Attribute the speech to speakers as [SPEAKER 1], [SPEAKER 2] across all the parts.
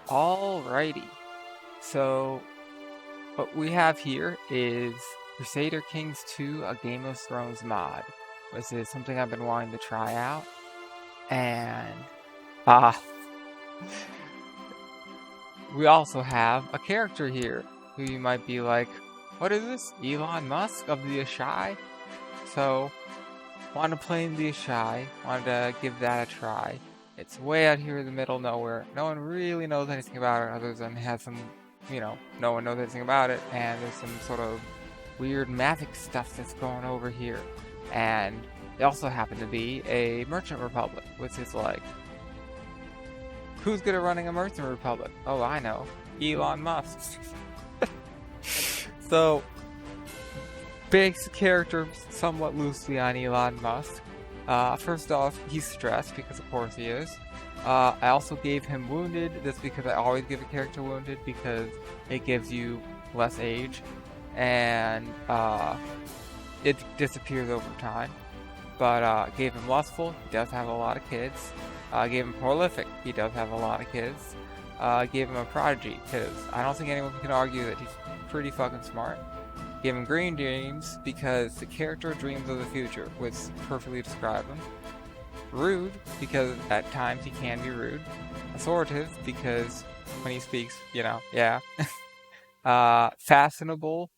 [SPEAKER 1] Alrighty, so what we have here is Crusader Kings 2, a Game of Thrones mod. This is something I've been wanting to try out, and uh, we also have a character here who you might be like, what is this? Elon Musk of the Ashai? So, want to play in the Ashai, wanted to give that a try. It's way out here in the middle of nowhere. No one really knows anything about it other than has some, no one knows anything about it, and there's some sort of weird magic stuff that's going over here. And they also happen to be a merchant republic, which is like, who's good at running a merchant republic? Oh, I know. Elon Musk. So, base character somewhat loosely on Elon Musk. First off, he's stressed because of course he is. I also gave him wounded, just because I always give a character wounded because it gives you less age and it disappears over time. But gave him lustful, he does have a lot of kids. Gave him prolific, he does have a lot of kids. Gave him a prodigy, because I don't think anyone can argue that he's pretty fucking smart. Give him green dreams, because the character dreams of the future, which perfectly describe him. Rude, because at times he can be rude. Authoritative, because when he speaks, yeah. Fashionable.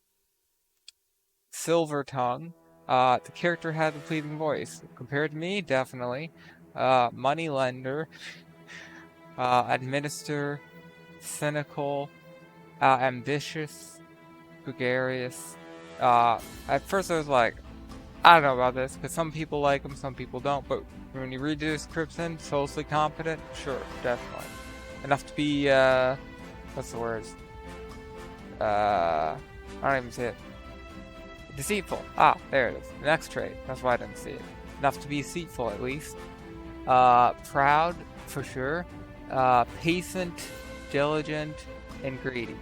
[SPEAKER 1] Silver tongue. The character has a pleasing voice. Compared to me, definitely. Money lender. Administer. Cynical. Ambitious. Gregarious. At first I was like, I don't know about this, because some people like him, some people don't, but when you read the description, socially competent, sure, definitely. Enough to be, what's the words? I don't even see it. Deceitful. Ah, there it is. The next trait. That's why I didn't see it. Enough to be deceitful, at least. Proud, for sure. Patient, diligent, and greedy.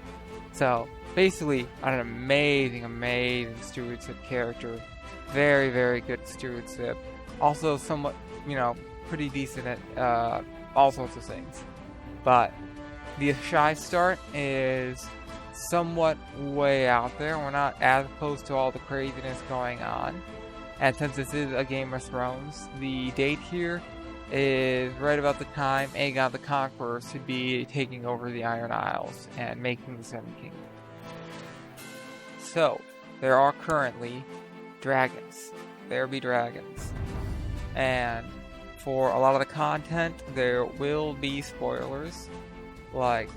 [SPEAKER 1] So, basically, an amazing, amazing stewardship character. Very, very good stewardship. Also, somewhat, pretty decent at all sorts of things. But the shy start is somewhat way out there. We're not as close to all the craziness going on. And since this is a Game of Thrones, the date here is right about the time Aegon the Conqueror should be taking over the Iron Isles and making the Seven Kingdoms. So, there are currently dragons. There be dragons. And for a lot of the content, there will be spoilers. Like,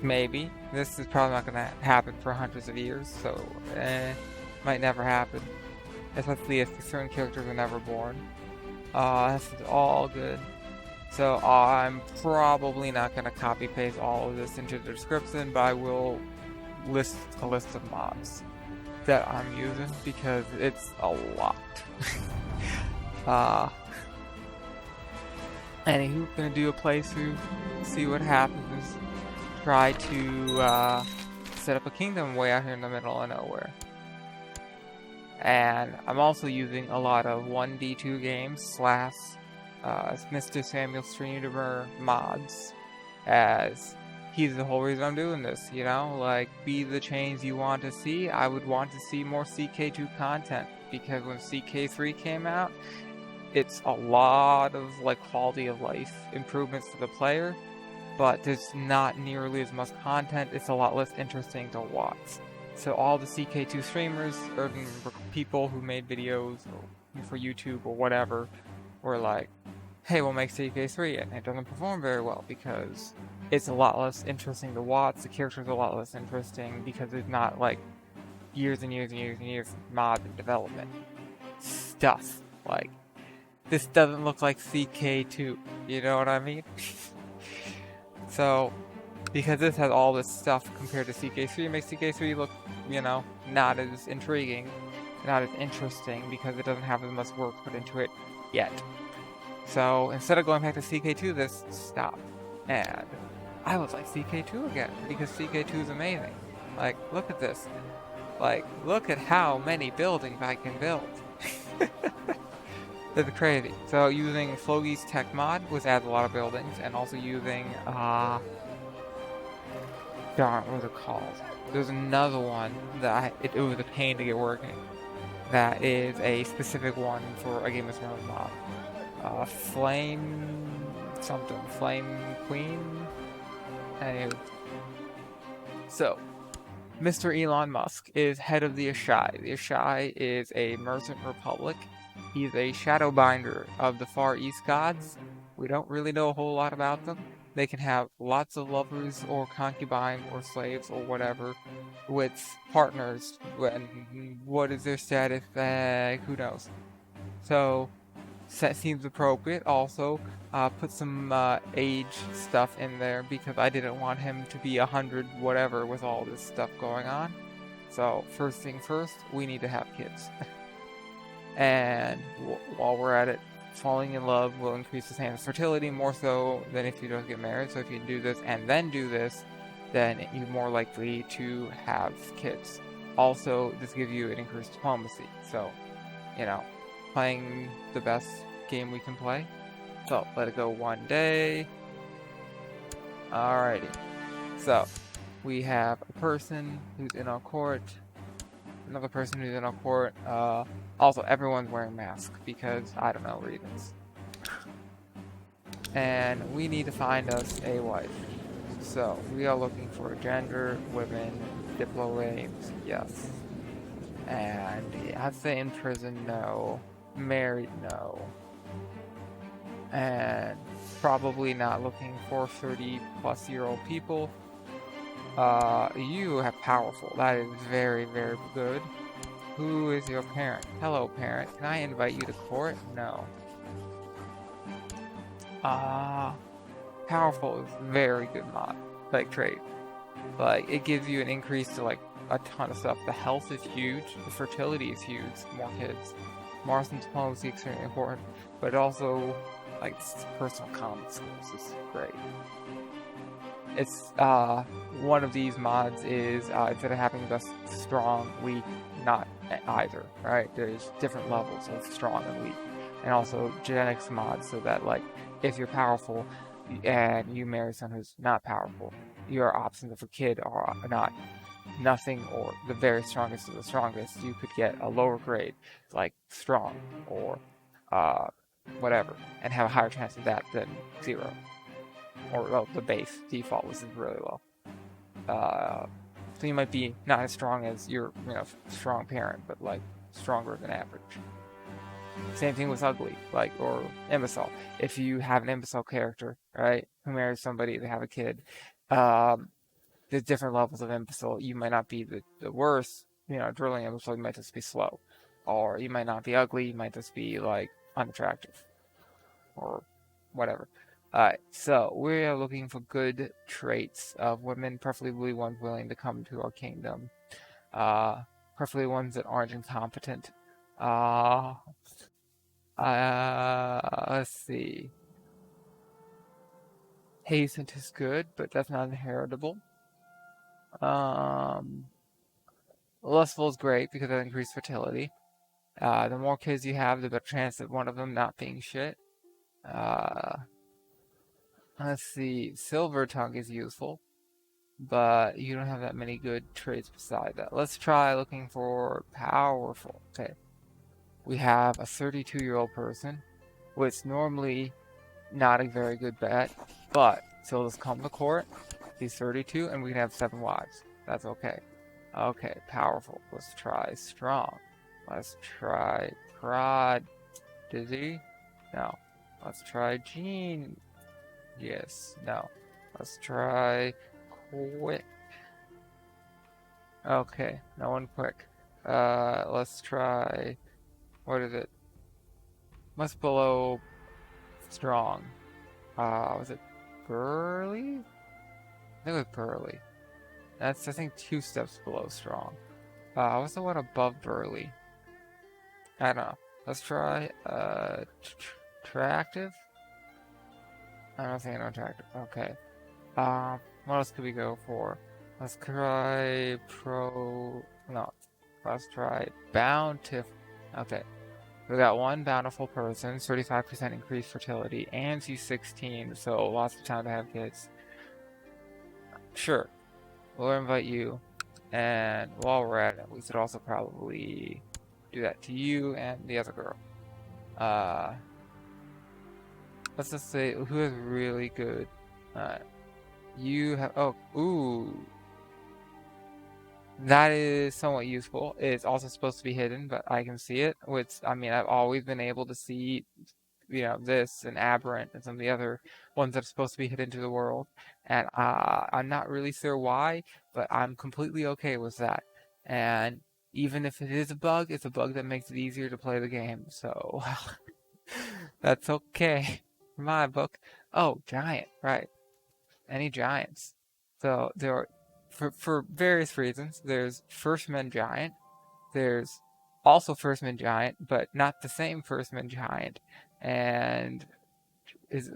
[SPEAKER 1] maybe. This is probably not going to happen for hundreds of years, so, might never happen. Especially if certain characters are never born. This is all good. So, I'm probably not going to copy-paste all of this into the description, but I will list a list of mods that I'm using because it's a lot. Anywho, gonna do a playthrough, see what happens. Try to set up a kingdom way out here in the middle of nowhere. And I'm also using a lot of 1D2 games / Mr. Samuel Streamer mods, as he's the whole reason I'm doing this, like, be the change you want to see. I would want to see more ck2 content, because when ck3 came out, it's a lot of, like, quality of life improvements to the player, but there's not nearly as much content. It's a lot less interesting to watch. So all the ck2 streamers, or people who made videos for YouTube or whatever, were like, hey, we'll make ck3, and it doesn't perform very well because it's a lot less interesting to watch. The characters are a lot less interesting because there's not, like, years and years and years and years of mod and development stuff. Like, this doesn't look like ck2, you know what I mean? So, because this has all this stuff compared to ck3, it makes ck3 look, not as intriguing, not as interesting, because it doesn't have as much work put into it yet. So, instead of going back to ck2, this stopped. And I was like, ck2 again, because ck2 is amazing. Like, look at this. Like, look at how many buildings I can build. That's crazy. So, using Flogi's tech mod, which adds a lot of buildings, and also using, darn, what was it called? There's another one that it was a pain to get working. That is a specific one for a Game of Thrones mod. Flame something, Flame Queen. Anyway, so Mr. Elon Musk is head of the Ashai. The Ashai is a merchant republic. He's a shadowbinder of the Far East gods. We don't really know a whole lot about them. They can have lots of lovers or concubines or slaves or whatever with partners. What is their status? Who knows? So that seems appropriate. Also, put some age stuff in there because I didn't want him to be 100 whatever with all this stuff going on. So first thing first, we need to have kids. And while we're at it, falling in love will increase the chance of fertility more so than if you don't get married. So if you do this and then do this, then you're more likely to have kids. Also, this gives you an increased diplomacy. So, you know, playing the best game we can play. So, let it go one day. Alrighty. So, we have a person who's in our court. Another person who's in our court. Also, everyone's wearing masks because, I don't know, reasons. And we need to find us a wife. So, we are looking for gender, women, diplomates, yes. And I'd say in prison, no. Married, no. And probably not looking for 30-plus-year-old people. You have powerful. That is very, very good. Who is your parent? Hello, parent. Can I invite you to court? No. Powerful is very good mod. Like, trait. Like, it gives you an increase to, like, a ton of stuff. The health is huge. The fertility is huge. More kids. Mars and diplomacy is extremely important. But it also, like, personal combat skills is great. It's, one of these mods is, instead of having just strong, weak, not either, right? There's different levels of strong and weak. And also genetics mods so that, like, if you're powerful and you marry someone who's not powerful, your options of a kid are not nothing or the very strongest of the strongest. You could get a lower grade, like strong or whatever, and have a higher chance of that than 0. Or, well, the base default was really low. So you might be not as strong as your, strong parent, but, like, stronger than average. Same thing with ugly, like, or imbecile. If you have an imbecile character, right, who marries somebody, they have a kid, there's different levels of imbecile. You might not be the worst, drilling imbecile, you might just be slow. Or you might not be ugly, you might just be, like, unattractive. Or whatever. Alright, so we are looking for good traits of women, preferably ones willing to come to our kingdom. Preferably ones that aren't incompetent. Let's see. Hastened is good, but that's not inheritable. Lustful is great because that increases fertility. The more kids you have, the better chance of one of them not being shit. Let's see, Silver Tongue is useful, but you don't have that many good traits beside that. Let's try looking for powerful. Okay, we have a 32-year-old person, which normally not a very good bet, but so let's come to court. He's 32, and we can have 7 wives. That's okay. Okay, powerful. Let's try strong. Let's try prod. Dizzy? No. Let's try gene. Yes, no. Let's try quick. Okay, no one quick. Let's try, what is it? What's below strong? Was it burly? I think it was burly. That's, I think, 2 steps below strong. What's the one above burly? I don't know. Let's try, attractive? I don't think I know attractive. Okay. What else could we go for? Let's try let's try bountiful. Okay. We got one bountiful person, 35% increased fertility, and she's 16, so lots of time to have kids. Sure. we'll invite you. And while we're at it, we should also probably do that to you and the other girl. Let's just say who is really good. You have, oh, ooh. That is somewhat useful. It's also supposed to be hidden, but I can see it, which, I mean, I've always been able to see, this and Aberrant and some of the other ones that are supposed to be hidden to the world. And I'm not really sure why, but I'm completely okay with that. And even if it is a bug, it's a bug that makes it easier to play the game. So that's okay. My book. Oh, giant, right. Any giants. So there are, for various reasons, there's First Men Giant, there's also First Men Giant, but not the same First Men Giant, and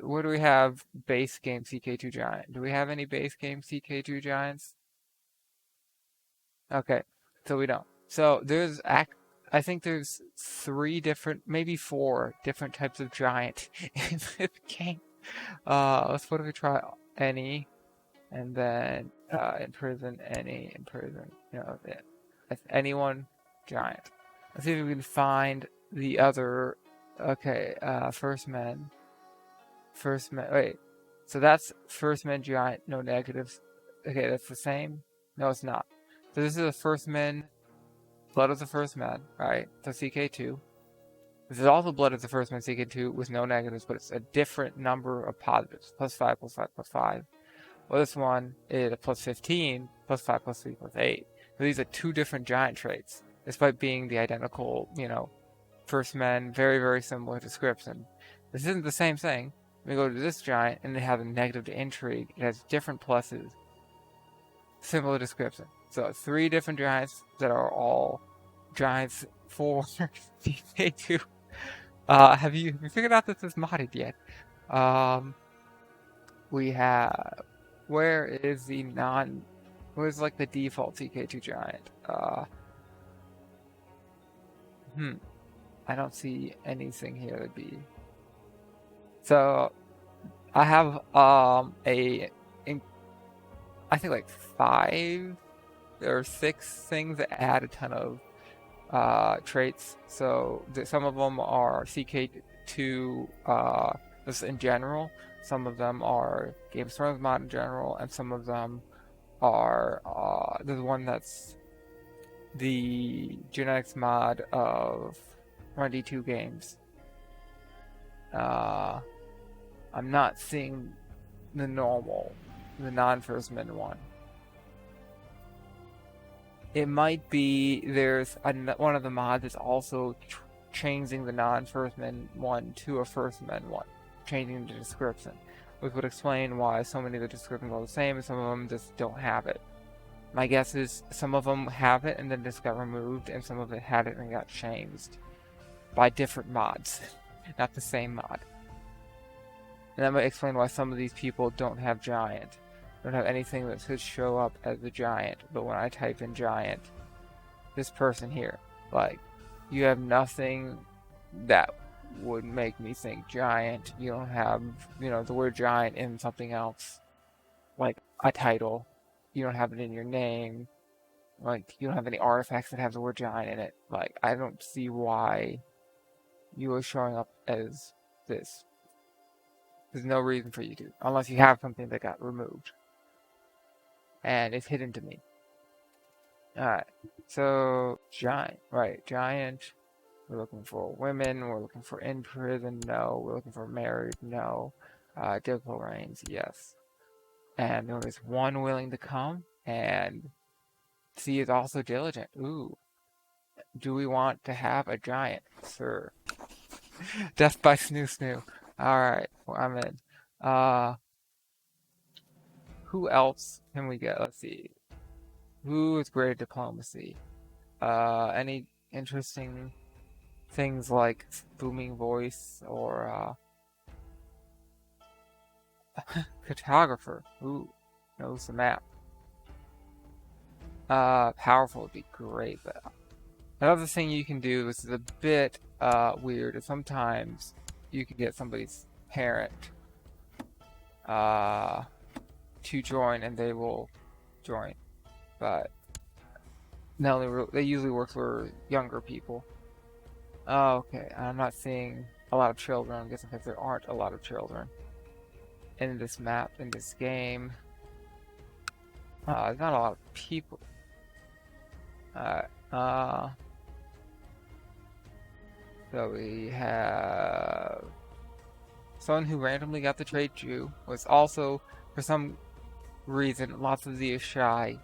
[SPEAKER 1] where do we have base game ck2 Giant? Do we have any base game ck2 Giants? Okay, so we don't. So I think there's 3 different, maybe 4 different types of giant in this game. What if we try any? And then imprison any, imprison, anyone giant. Let's see if we can find the other. Okay, first men, wait, so that's first men giant, no negatives. Okay, that's the same. No, it's not. So this is the first men, blood of the first men, right? So ck2. This is also blood of the first men, ck2, with no negatives, but it's a different number of positives. +5, +5, +5. Well, this one is a +15, +5, +3, +8. So these are 2 different giant traits, despite being the identical, first men, very, very similar description. This isn't the same thing. We go to this giant, and it has a negative to intrigue. It has different pluses, similar description. So 3 different giants that are all giants for ck2. Have you figured out that this is modded yet? We have, where's like the default ck2 giant? I don't see anything here to be. So I have I think like 5 or 6 things that add a ton of traits. So some of them are ck2 just in general. Some of them are Game of Thrones mod in general, and some of them are there's one that's the genetics mod of 1D2 games. I'm not seeing the non-first men one. It might be there's one of the mods is also changing the non-first men one to a first men one, changing the description, which would explain why so many of the descriptions are the same and some of them just don't have it. My guess is some of them have it and then just got removed, and some of it had it and got changed by different mods, not the same mod. And that might explain why some of these people don't have giant, don't have anything that could show up as a giant, but when I type in giant, this person here, like, you have nothing that would make me think giant. You don't have, the word giant in something else, like a title. You don't have it in your name. Like, you don't have any artifacts that have the word giant in it. Like, I don't see why you are showing up as this. There's no reason for you to, unless you have something that got removed. And it's hidden to me. Alright, so giant, right, giant. We're looking for women, we're looking for in prison, no. We're looking for married, no. Difficult reigns, yes. And there is one willing to come, and C is also diligent. Ooh. Do we want to have a giant? Sir. Death by snoo snoo. Alright, well, I'm in. Who else can we get? Let's see. Who is great at diplomacy? Any interesting things like booming voice or cartographer? Ooh, knows the map. Powerful would be great, but another thing you can do, this is a bit weird, is sometimes you can get somebody's parent to join and they will join. but they usually work for younger people. Okay, I'm not seeing a lot of children. I'm guessing because there aren't a lot of children in this map, in this game. There's not a lot of people. So we have someone who randomly got the trait Jew was also, for some reason, lots of these shy.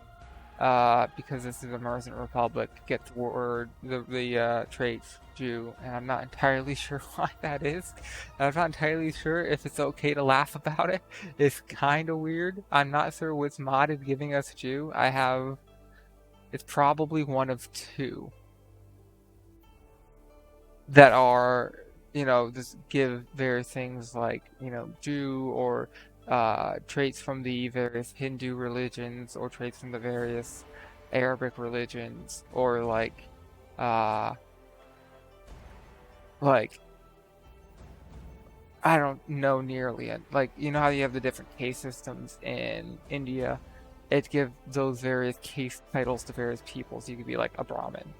[SPEAKER 1] Because this is a merchant republic, get the word the trait Jew, and I'm not entirely sure why that is. I'm not entirely sure if it's okay to laugh about it. It's kind of weird. I'm not sure which mod is giving us Jew. It's probably one of two that are, just give various things like, Jew or traits from the various Hindu religions or traits from the various Arabic religions or like I don't know nearly it. Like, how you have the different caste systems in India? It gives those various caste titles to various people. So you could be like a Brahmin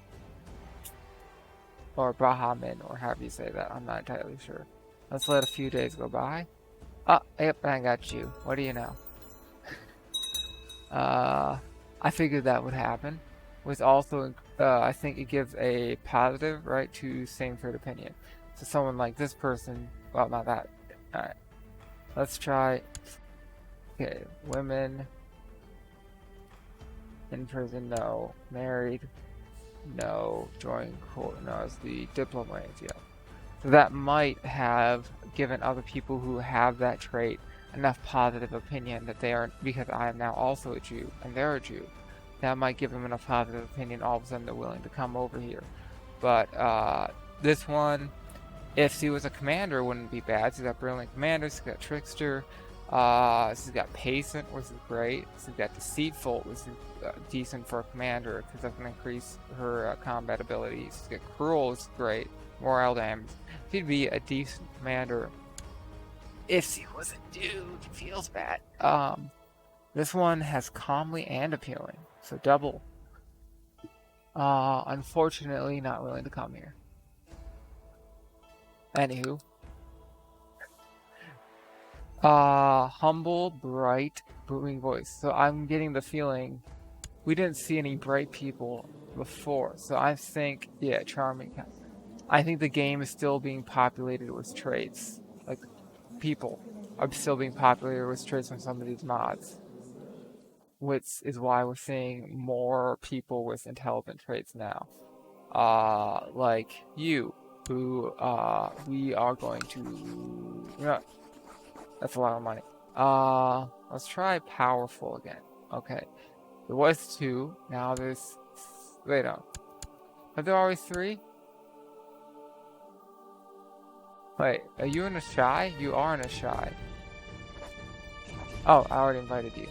[SPEAKER 1] or Brahmin or however you say that. I'm not entirely sure. Let's let a few days go by. Oh, yep, I got you. What do you know? I figured that would happen. Was also, I think it gives a positive, right, to same third opinion. So someone like this person, well, not that. Alright. Let's try. Okay, women. In prison, no. Married, no. Join court, no. It's the diplomat, yeah. So that might have given other people who have that trait enough positive opinion that they are, because I am now also a Jew and they're a Jew, that might give them enough positive opinion, all of a sudden they're willing to come over here. But this one, if she was a commander, wouldn't be bad. She's got brilliant commander, she's got trickster, she's got patient, which is great. She's got deceitful, which is decent for a commander because that can increase her combat abilities. She's got cruel, which is great. Morale damage. She'd be a decent commander if she was a dude. It feels bad. This one has calmly and appealing, so double. Unfortunately, not willing to come here. Anywho, humble, bright, booming voice. So I'm getting the feeling we didn't see any bright people before. So I think, yeah, charming. I think the game is still being populated with traits. Like, people are still being populated with traits from some of these mods. Which is why we're seeing more people with intelligent traits now. Like you, who, we are going to... that's a lot of money. Let's try powerful again. Okay. There was 2, now there's... Wait, no. Are there always 3? Wait, are you in a shy? You are in a shy. Oh, I already invited you.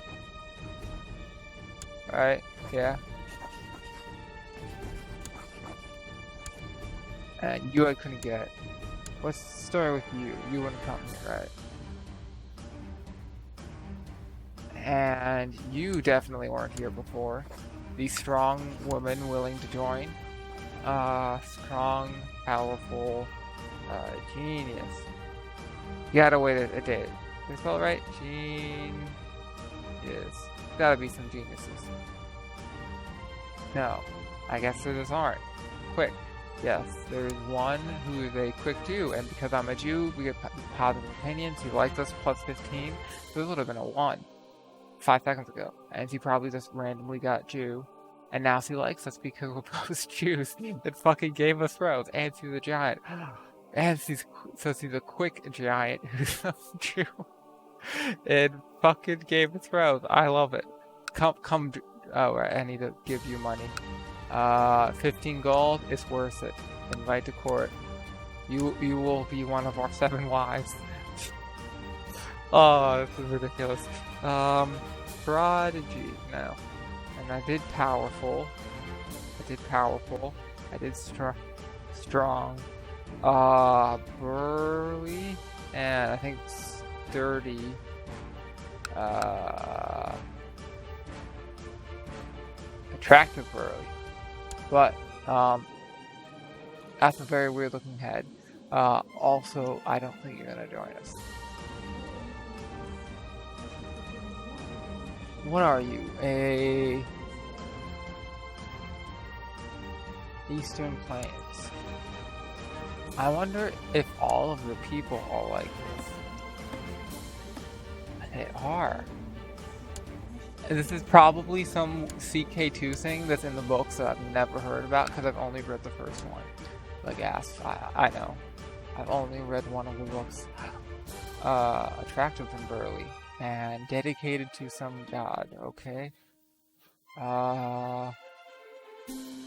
[SPEAKER 1] Alright, yeah. And you I couldn't get. What's the story with you? You wouldn't come here, right? And you definitely weren't here before. The strong woman willing to join. Strong, powerful, genius. You gotta wait a day. Did I spell it right? Genius. Gotta be some geniuses. No. I guess there just aren't. Quick. Yes, there's one who is a quick Jew, and because I'm a Jew, we get positive opinions. He liked us plus 15. This would have been a 1 5 seconds ago. And she probably just randomly got Jew. And now she likes us because we're both Jews that fucking Game of Thrones. And she's a giant. And she's a quick giant who's a Jew. In fucking Game of Thrones. I love it. Come. Oh, I need to give you money. 15 gold, it's worth it. Invite to court. You will be one of our 7 wives. Oh, this is ridiculous. Prodigy, no. And I did powerful. I did strong. Burly, and I think sturdy. attractive burly. But, that's a very weird looking head. Also, I don't think you're gonna join us. What are you? A Eastern Plains. I wonder if all of the people are like this. They are. This is probably some ck2 thing that's in the books that I've never heard about because I've only read the first one. Like I know. I've only read one of the books. Attractive and burly. And dedicated to some god, okay?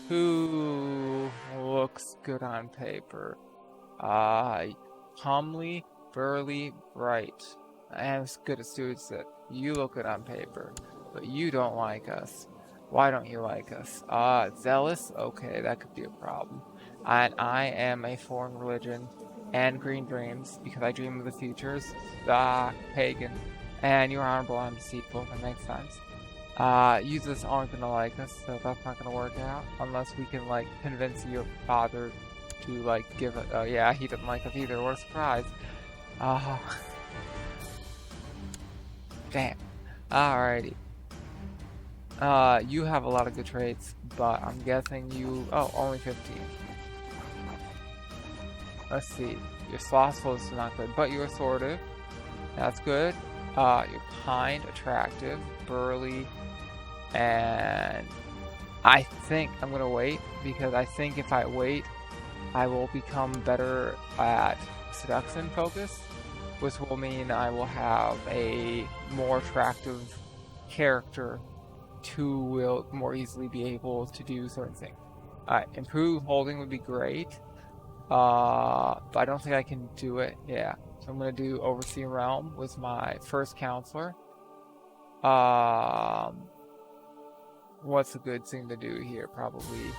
[SPEAKER 1] Who looks good on paper? Comely, burly, bright. And as good as students that you look good on paper, but you don't like us. Why don't you like us? Zealous? Okay, that could be a problem. And I am a foreign religion and green dreams because I dream of the futures. Pagan. And you're honorable and deceitful. That makes sense. Users aren't gonna like us, so that's not gonna work out unless we can like convince your father to like give it. Yeah, he doesn't like us either. What a surprise. Damn. Alrighty. You have a lot of good traits, but I'm guessing you. Oh, only 15. Let's see. Your slothful is not good, but you're authoritative. That's good. You're kind, attractive, burly, and I think I'm gonna wait because I think if I wait, I will become better at seduction focus, which will mean I will have a more attractive character who will more easily be able to do certain things. Improve holding would be great, but I don't think I can do it. Yeah. So I'm going to do Oversee Realm with my first counselor. What's a good thing to do here? Probably,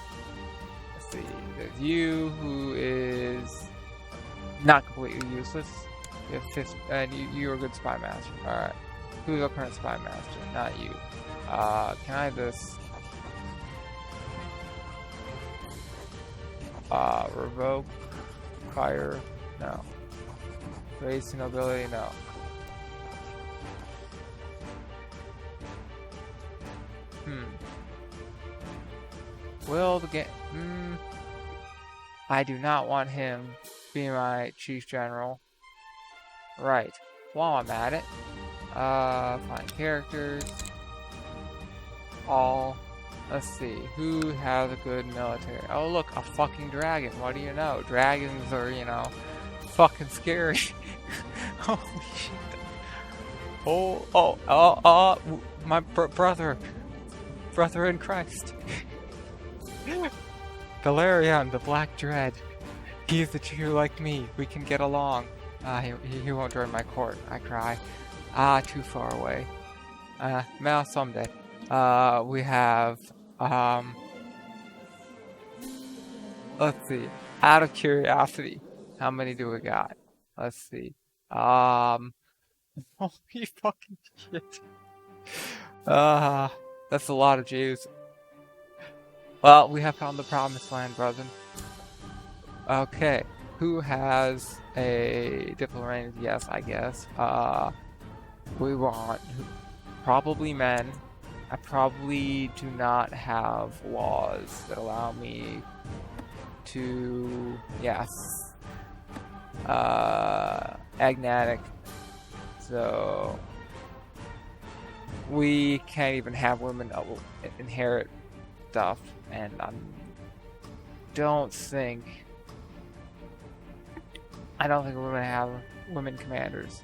[SPEAKER 1] let's see, there's you, who is not completely useless. You have 50, and you're a good spy master. Alright. Who's our current spy master? Not you. Can I just... revoke? Fire? No. Raise to nobility? No. Will the game... I do not want him to be my chief general. Right. While I'm at it, find characters. All. Let's see. Who has a good military? Oh, look, a fucking dragon. What do you know? Dragons are, you know, fucking scary. Holy shit. My brother in Christ. Valerian, the Black Dread. He's the Jew like me. We can get along. He won't join my court. I cry. Too far away. Well, someday. We have, let's see. Out of curiosity, how many do we got? Let's see. Holy fucking shit. That's a lot of Jews. Well, we have found the promised land, brother. Okay. Who has a diplomatic? Yes, I guess. We want probably men. I probably do not have laws that allow me to, yes, agnatic. So we can't even have women inherit stuff, and I don't think women have women commanders.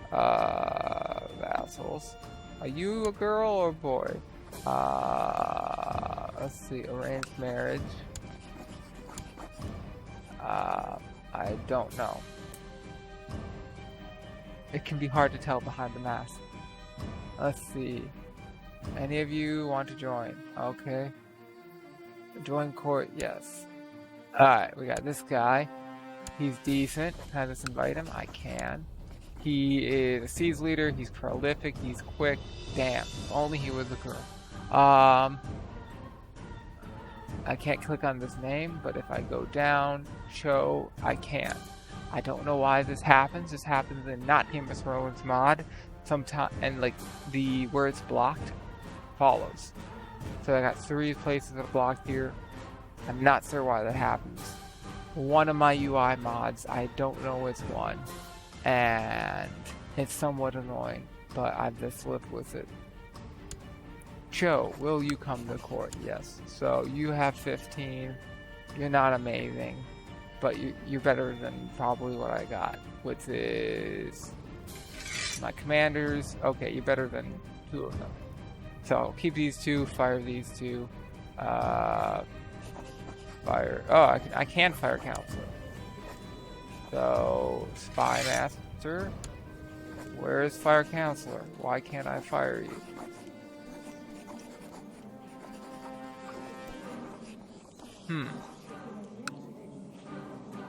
[SPEAKER 1] Vassals. Are you a girl or a boy? Let's see, arranged marriage. I don't know. It can be hard to tell behind the mask. Let's see. Any of you want to join? Okay. Join court, yes. Alright, we got this guy. He's decent. Can I just invite him? I can. He is a siege leader, he's prolific, he's quick. Damn, if only he was a girl. I can't click on this name, but if I go down, show, I can. I don't know why this happens. This happens in Not Game of Thrones mod. Sometimes, and like where it's blocked follows. So I got 3 places that are blocked here. I'm not sure why that happens. One of my UI mods, I don't know which one, and it's somewhat annoying, but I've just lived with it. Joe, will you come to court? Yes. So you have 15. You're not amazing, but you're better than probably what I got, which is my commanders. Okay, you're better than 2 of them. So keep these 2, fire these 2. Fire. Oh, I can fire counselor. So spy master. Where is fire counselor? Why can't I fire you?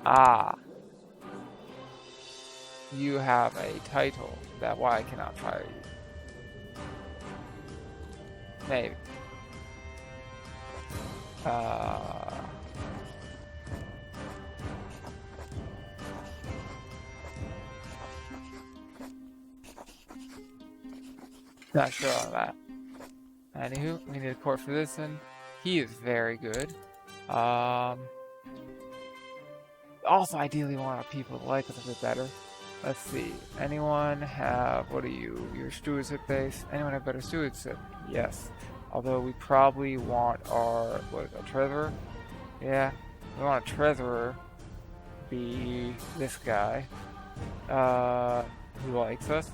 [SPEAKER 1] Ah. You have a title. That's why I cannot fire you. Maybe. Not sure on that. Anywho, we need a court for this one. He is very good. Also, ideally want our people to like us a bit better. Let's see. Anyone have, what are you? Your stewardship base? Anyone have better stewardship? Yes. Although we probably want our, what is it, treasurer? Yeah. We want a treasurer be this guy. Who likes us.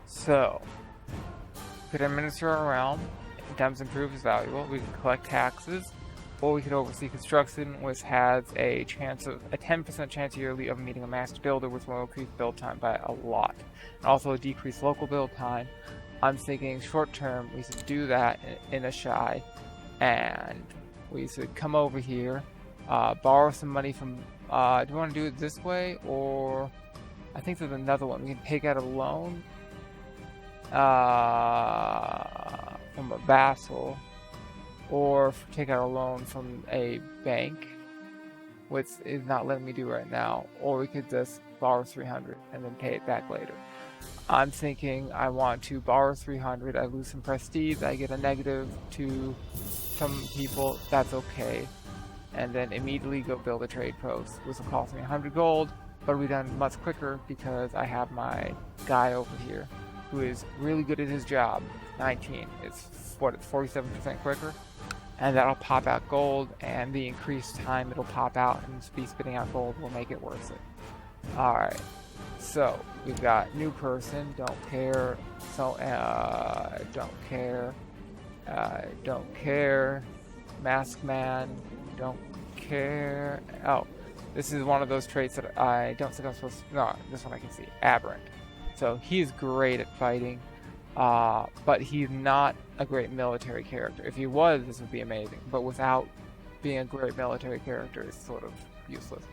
[SPEAKER 1] So, we could administer our realm. Attempts improve is valuable. We can collect taxes, or we could oversee construction, which has a 10% chance yearly of meeting a master builder, which will increase build time by a lot, and also a decreased local build time. I'm thinking short term, we should do that in a shy, and we should come over here, borrow some money from. Do you want to do it this way, or I think there's another one. We can take out a loan. From a vassal, or take out a loan from a bank, which is not letting me do right now, or we could just borrow 300 and then pay it back later. I'm thinking I want to borrow 300, I lose some prestige, I get a negative to some people, that's okay, and then immediately go build a trade post, which will cost me 100 gold, but it'll be done much quicker because I have my guy over here who is really good at his job. 19. It's 47% quicker, and that'll pop out gold, and the increased time it'll pop out and be spitting out gold will make it worth it. Alright, so we've got new person, don't care, so don't care, mask man, don't care. Oh, this is one of those traits that I don't think I'm supposed to, no, this one I can see, aberrant. So he's great at fighting, but he's not a great military character. If he was, this would be amazing, but without being a great military character, it's sort of useless.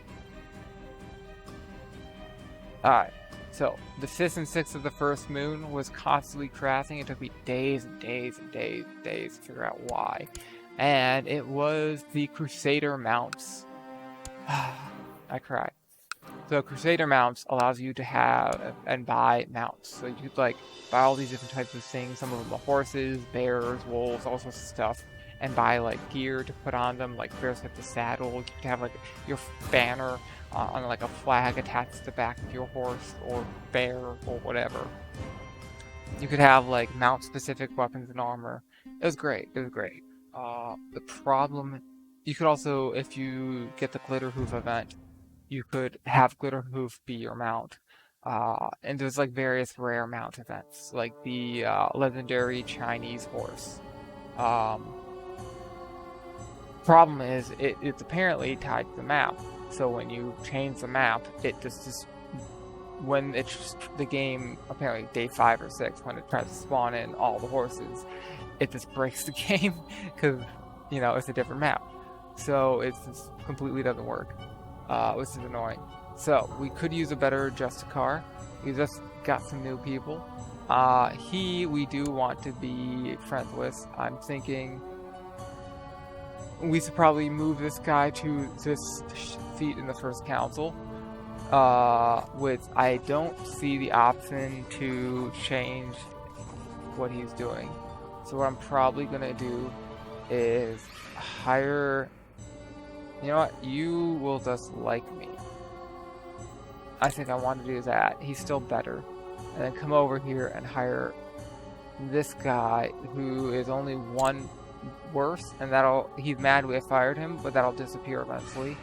[SPEAKER 1] Alright, so the 5th and 6th of the first moon was constantly crashing. It took me days and days and days and days to figure out why. And it was the Crusader mounts. I cried. So Crusader mounts allows you to have and buy mounts. So you could like buy all these different types of things. Some of them are horses, bears, wolves, all sorts of stuff. And buy like gear to put on them. Like bears have the saddle. You can have like your banner on like a flag attached to the back of your horse or bear or whatever. You could have like mount specific weapons and armor. It was great. It was great. The problem, you could also, if you get the Glitter Hoof event, you could have Glitter Hoof be your mount. And there's like various rare mount events, like the legendary Chinese horse. Problem is, it's apparently tied to the map. So when you change the map, it just when it's the game, apparently day 5 or 6, when it tries to spawn in all the horses, it just breaks the game because, you know, it's a different map. So it just completely doesn't work, which is annoying. So we could use a better Justicar. We just got some new people. We do want to be friends with. I'm thinking we should probably move this guy to this seat in the first council. Which I don't see the option to change what he's doing. So what I'm probably gonna do is hire... You know what? You will just like me. I think I want to do that. He's still better. And then come over here and hire this guy who is only one worse, and he's mad we have fired him, but that'll disappear eventually.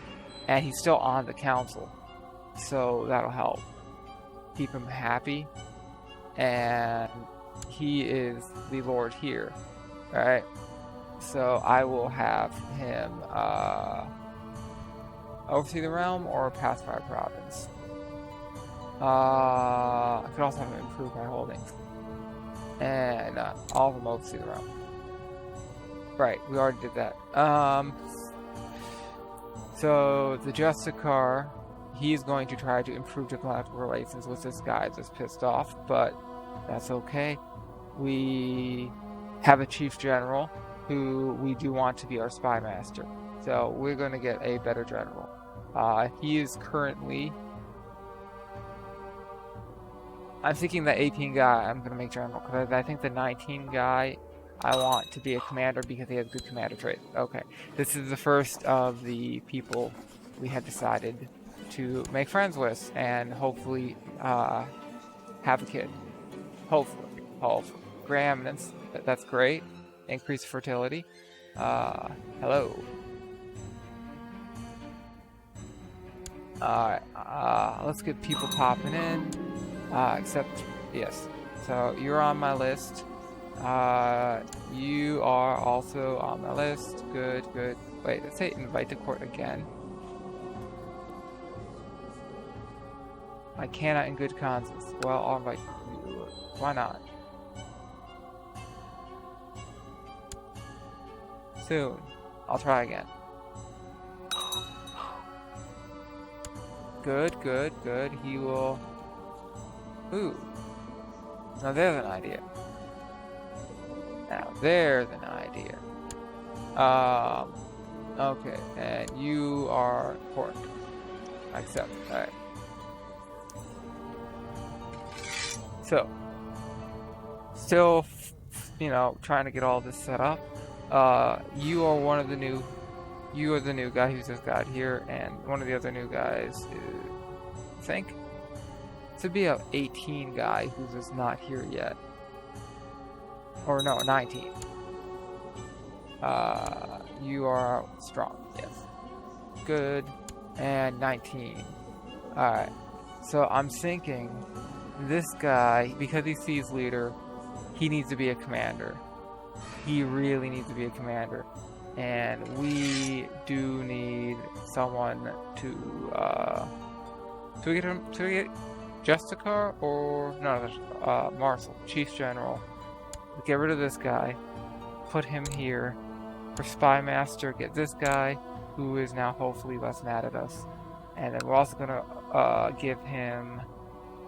[SPEAKER 1] And he's still on the council. So that'll help keep him happy. And he is the lord here. Alright? So I will have him oversee the realm or pacify a province. I could also have him improve my holdings. And all of them oversee the realm. Right, we already did that. So the Justicar, he's going to try to improve diplomatic relations with this guy that's pissed off, but that's okay. We have a chief general who we do want to be our spy master. So we're going to get a better general. He is currently... I'm thinking the 18 guy I'm going to make general, because I think the 19 guy I want to be a commander because he has good commander traits. Okay, this is the first of the people we had decided to make friends with and hopefully have a kid. Hopefully. Preeminence, that's great. Increased fertility. Hello. Alright, let's get people popping in. Except, yes. So, you're on my list. You are also on my list. Good. Wait, let's say invite to court again. I cannot in good conscience. Well, I'll invite you. Why not? Soon. I'll try again. Good. He will... Ooh. Now there's an idea. Okay, and you are important. I accept. Alright. So, still, trying to get all this set up. You are the new guy who's just got here, and one of the other new guys is, I think, to be a 18 guy who's just not here yet. Or no, 19. You are strong, yes. Good. And 19. Alright. So I'm thinking this guy, because he's siege leader, he needs to be a commander. He really needs to be a commander. And we do need someone to get Justicar or no, Marshal, Chief General. Get rid of this guy, put him here. For Spy Master, get this guy, who is now hopefully less mad at us. And then we're also gonna give him...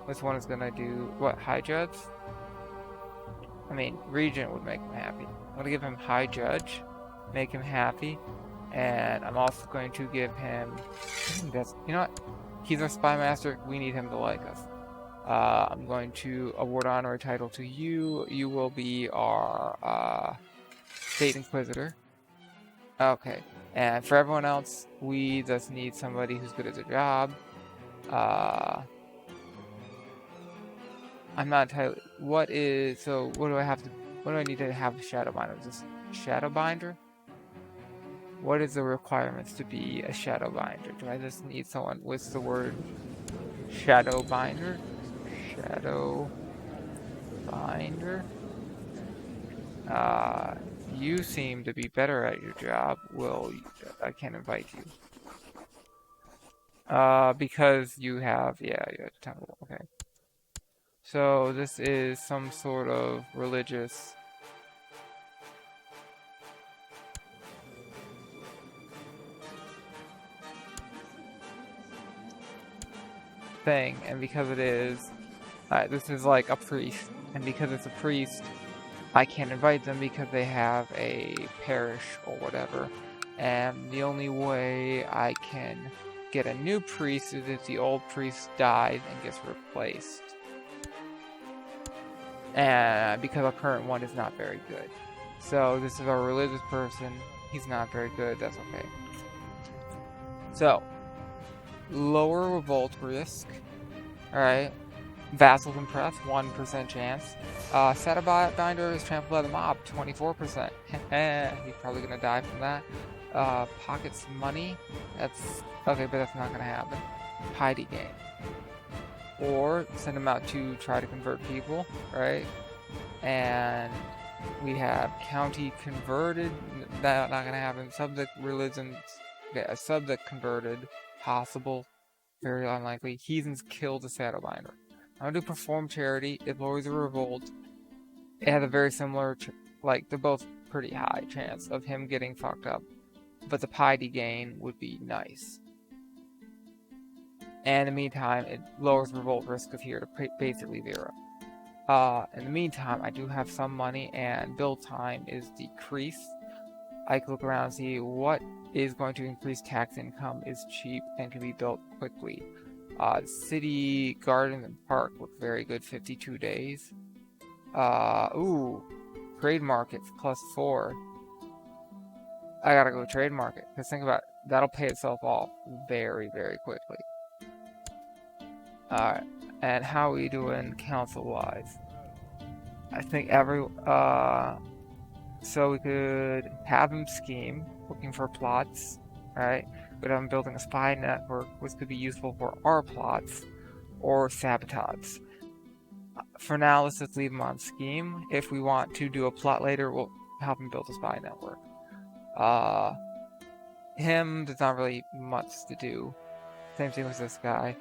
[SPEAKER 1] This one is gonna do, what, High Judge? I mean, Regent would make him happy. I'm gonna give him High Judge, make him happy. And I'm also going to give him... you know what? He's our Spy Master, we need him to like us. I'm going to award honorary title to you. You will be our State Inquisitor. Okay, and for everyone else, we just need somebody who's good at their job. I'm not entirely... what do I need to have a Shadowbinder? Is this Shadowbinder? What is the requirements to be a Shadowbinder? Do I just need someone with the word Shadowbinder? Shadowbinder? You seem to be better at your job. Well, I can't invite you. Because you have, yeah, you have a temple, okay. So this is some sort of religious thing, and because it is, this is like a priest, and because it's a priest, I can't invite them because they have a parish or whatever, And the only way I can get a new priest is if the old priest dies and gets replaced. And because our current one is not very good. So this is our religious person. He's not very good. That's okay. So, lower revolt risk. Alright. Vassals impress, 1% chance. Setabinder binder is trampled by the mob, 24%. He's probably gonna die from that. Pockets money. That's okay, but that's not gonna happen. Piety gain. Or send him out to try to convert people, right? And we have county converted. That's not gonna happen. Subject religions. Okay, a subject converted. Possible. Very unlikely. Heathens kill the Shadowbinder. I'm gonna do perform charity. It lowers the revolt. It has a very similar, like, they're both pretty high chance of him getting fucked up. But the piety gain would be nice. And in the meantime, it lowers revolt risk of here to basically 0. In the meantime, I do have some money and build time is decreased. I can look around and see what is going to increase tax income, is cheap, and can be built quickly. City, garden, and park look very good, 52 days. Ooh, trade market +4. I gotta go trade market, because think about it, that'll pay itself off very, very quickly. Alright, and how are we doing council-wise? I think so we could have him scheme, looking for plots, right? But I'm building a spy network, which could be useful for our plots, or sabotage. For now, let's just leave him on scheme. If we want to do a plot later, we'll help him build a spy network. There's not really much to do. Same thing with this guy.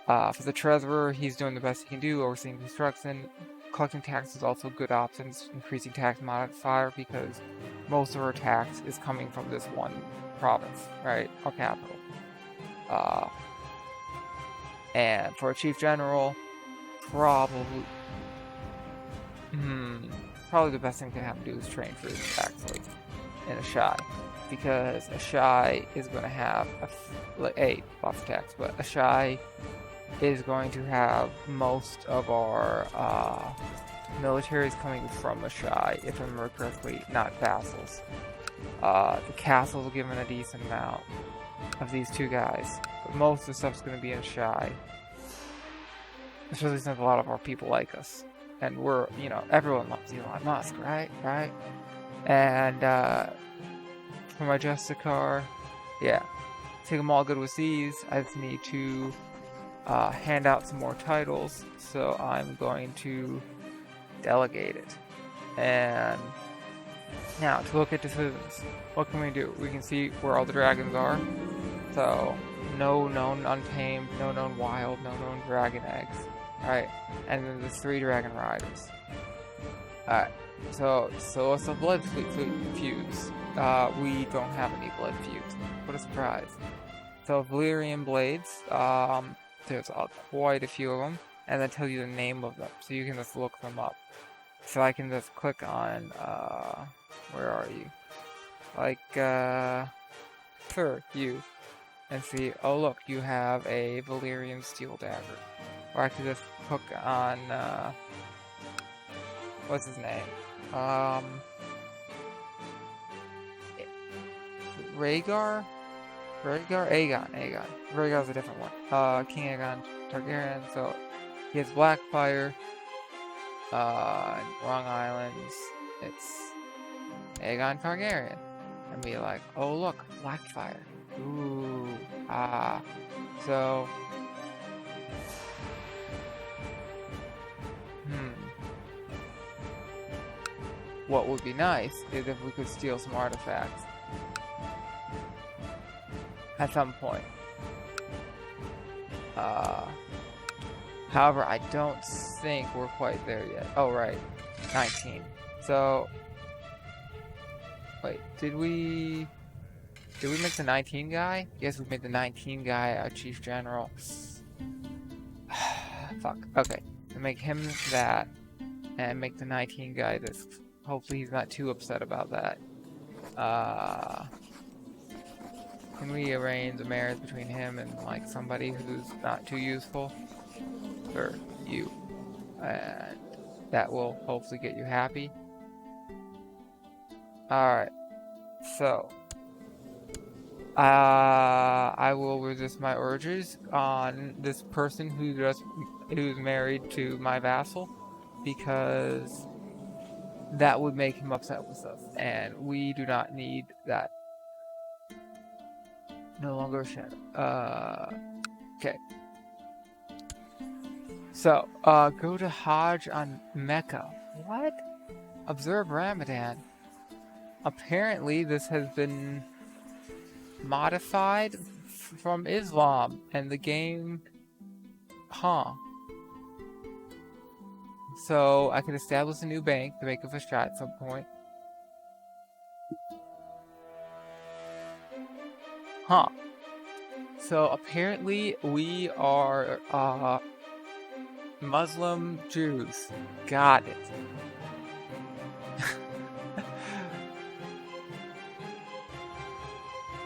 [SPEAKER 1] For the treasurer, he's doing the best he can do, overseeing construction. Collecting tax is also good options, increasing tax modifier, because most of our tax is coming from this one province, right? Our capital. And for a chief general, probably the best thing to have him do is train for his actually in a shy, because a shy is going to have a buff tax, but a shy is going to have most of our militaries coming from a shy, if I remember correctly, not vassals. The castles will give him a decent amount of these two guys, but most of the stuff's going to be in shy. Especially since a lot of our people like us. And we're, everyone loves Elon Musk, right? Right? And, for my Justicar, yeah. Take them all good with these. I just need to hand out some more titles, so I'm going to delegate it. And now, to look at decisions, what can we do? We can see where all the dragons are. So, no known untamed, no known wild, no known dragon eggs. Alright, and then there's 3 dragon riders. Alright, so it's a blood feuds. We don't have any blood feuds. What a surprise. So Valyrian blades, there's quite a few of them, and then tell you the name of them, so you can just look them up. So I can just click on, where are you? Like, sir, you. And see, oh look, you have a Valyrian steel dagger. Or I could just hook on, what's his name? Rhaegar? Aegon. Rhaegar's a different one. King Aegon Targaryen, so he has Blackfire. Wrong Islands, it's Aegon Targaryen. And be like, oh look, Blackfire. Ooh, so... What would be nice is if we could steal some artifacts. At some point. However, I don't think we're quite there yet. Oh, right. 19. So... Wait, did we make the 19 guy? Yes, we made the 19 guy our chief general. Fuck. Okay. So make him that, and make the 19 guy this. Hopefully he's not too upset about that. Can we arrange a marriage between him and like somebody who's not too useful? Or you. And that will hopefully get you happy. Alright. So I will resist my urges on this person who's married to my vassal, because that would make him upset with us, and we do not need that. No longer a shadow. Okay. So, go to Hajj on Mecca. What? Observe Ramadan. Apparently, this has been modified from Islam, and the game... Huh. So, I could establish a new bank to make a shot at some point. Huh. So, apparently, we are, Muslim Jews. Got it.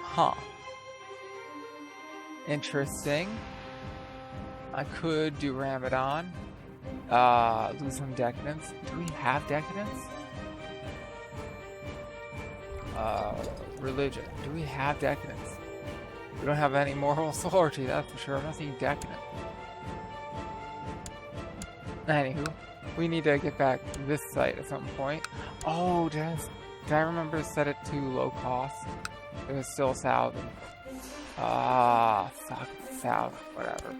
[SPEAKER 1] Huh. Interesting. I could do Ramadan. Lose some decadence. Do we have decadence? Religion. Do we have decadence? We don't have any moral authority, that's for sure. Nothing decadent. Anywho, we need to get back to this site at some point. Oh, did I remember to set it to low cost? It was still 1,000. Fuck, 1,000, whatever.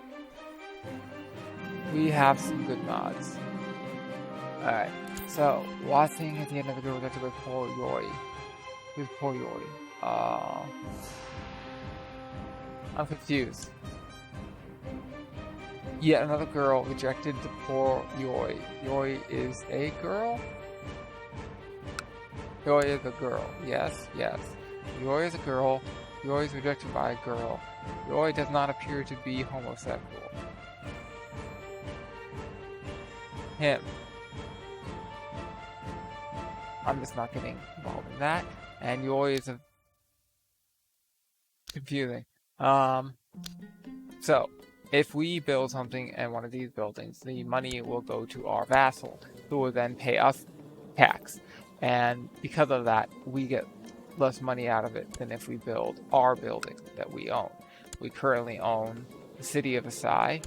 [SPEAKER 1] We have some good mods. Alright, so, watching at the end of the video, we got to go poor Yori. Who's poor Yori? I'm confused. Yet another girl rejected the poor Yori. Yori is a girl? Yori is a girl. Yes, yes. Yori is a girl. Yori is rejected by a girl. Yori does not appear to be homosexual. Him. I'm just not getting involved in that. And Yori is confusing. So, if we build something in one of these buildings, the money will go to our vassal, who will then pay us tax. And because of that, we get less money out of it than if we build our building that we own. We currently own the city of Asai,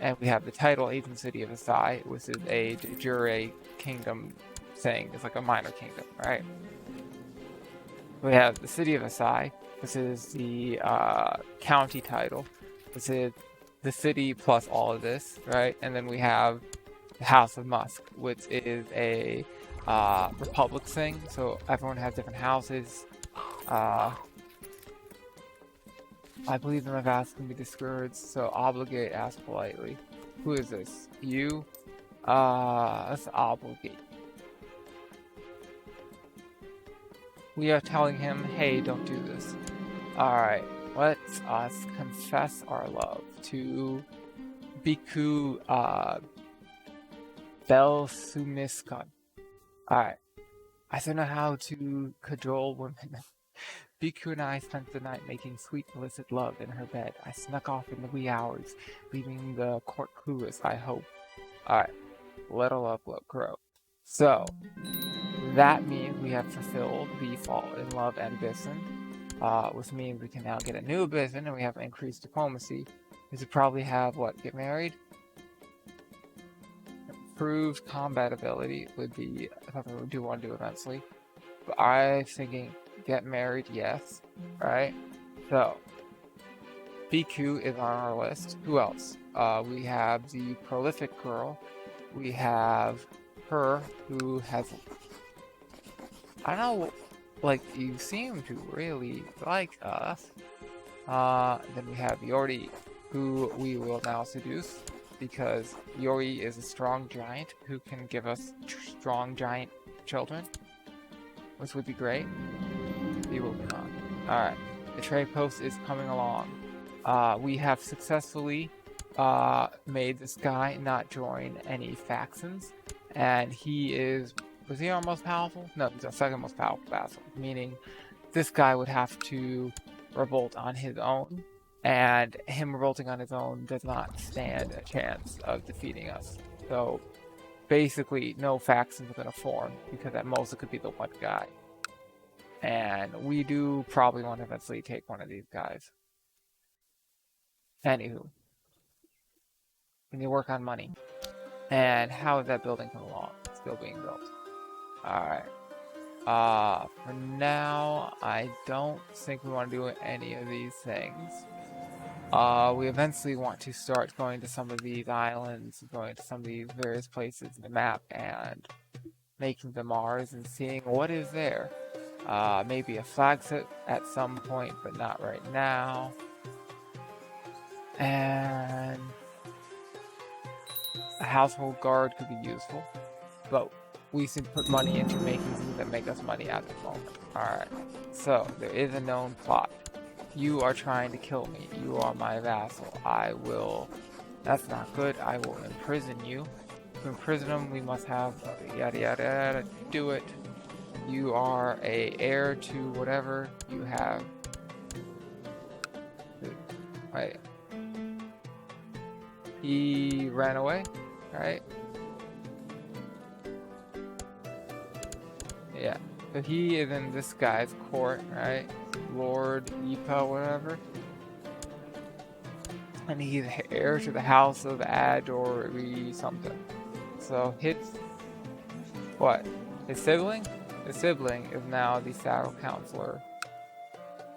[SPEAKER 1] and we have the title Ancient City of Asai, which is a de jure kingdom thing. It's like a minor kingdom, right? We have the city of Asai. This is the county title. This is the city plus all of this, right? And then we have the House of Musk, which is a republic thing. So everyone has different houses. I believe the vassal can be discouraged, so obligate, ask politely. Who is this? You? Let's obligate. We are telling him, hey, don't do this. Alright, let's us confess our love to Bhikkhu Belsumiskan. Alright, I don't know how to cajole women. Bhikkhu and I spent the night making sweet illicit love in her bed. I snuck off in the wee hours, leaving the court clueless, I hope. Alright, let our love grow. So, that means we have fulfilled the fall in love ambition, which means we can now get a new ambition and we have increased diplomacy. We should probably have, what, get married? Improved combat ability would be something we do want to do eventually. But I'm thinking get married, yes, right? So, Bhikkhu is on our list. Who else? We have the prolific girl. We have her who has... I don't know, like, you seem to really like us. Then we have Yori, who we will now seduce, because Yori is a strong giant who can give us strong giant children, which would be great. He will be on. Alright, the trade post is coming along. We have successfully made this guy not join any factions, and he is... Was he our most powerful? No, he's our second most powerful vassal, meaning this guy would have to revolt on his own, and him revolting on his own does not stand a chance of defeating us. So basically, no factions are going to form, because at most it could be the one guy. And we do probably want to eventually take one of these guys. Anywho, we need to work on money. And how is that building coming along? It's still being built. Alright. For now, I don't think we want to do any of these things. We eventually want to start going to some of these islands, going to some of these various places in the map, and making them ours and seeing what is there. Maybe a flagship at some point, but not right now. And a household guard could be useful, but we should put money into making things that make us money at the moment. Alright, so there is a known plot. You are trying to kill me. You are my vassal. I will... That's not good. I will imprison you. To imprison him, we must have yada yada yada. Do it. You are a heir to whatever you have. Right. He ran away, right? Yeah. So he is in this guy's court, right? Lord Ipa, whatever. And he's heir to the house of Adori something. So his... What? His sibling? His sibling is now the saddle counselor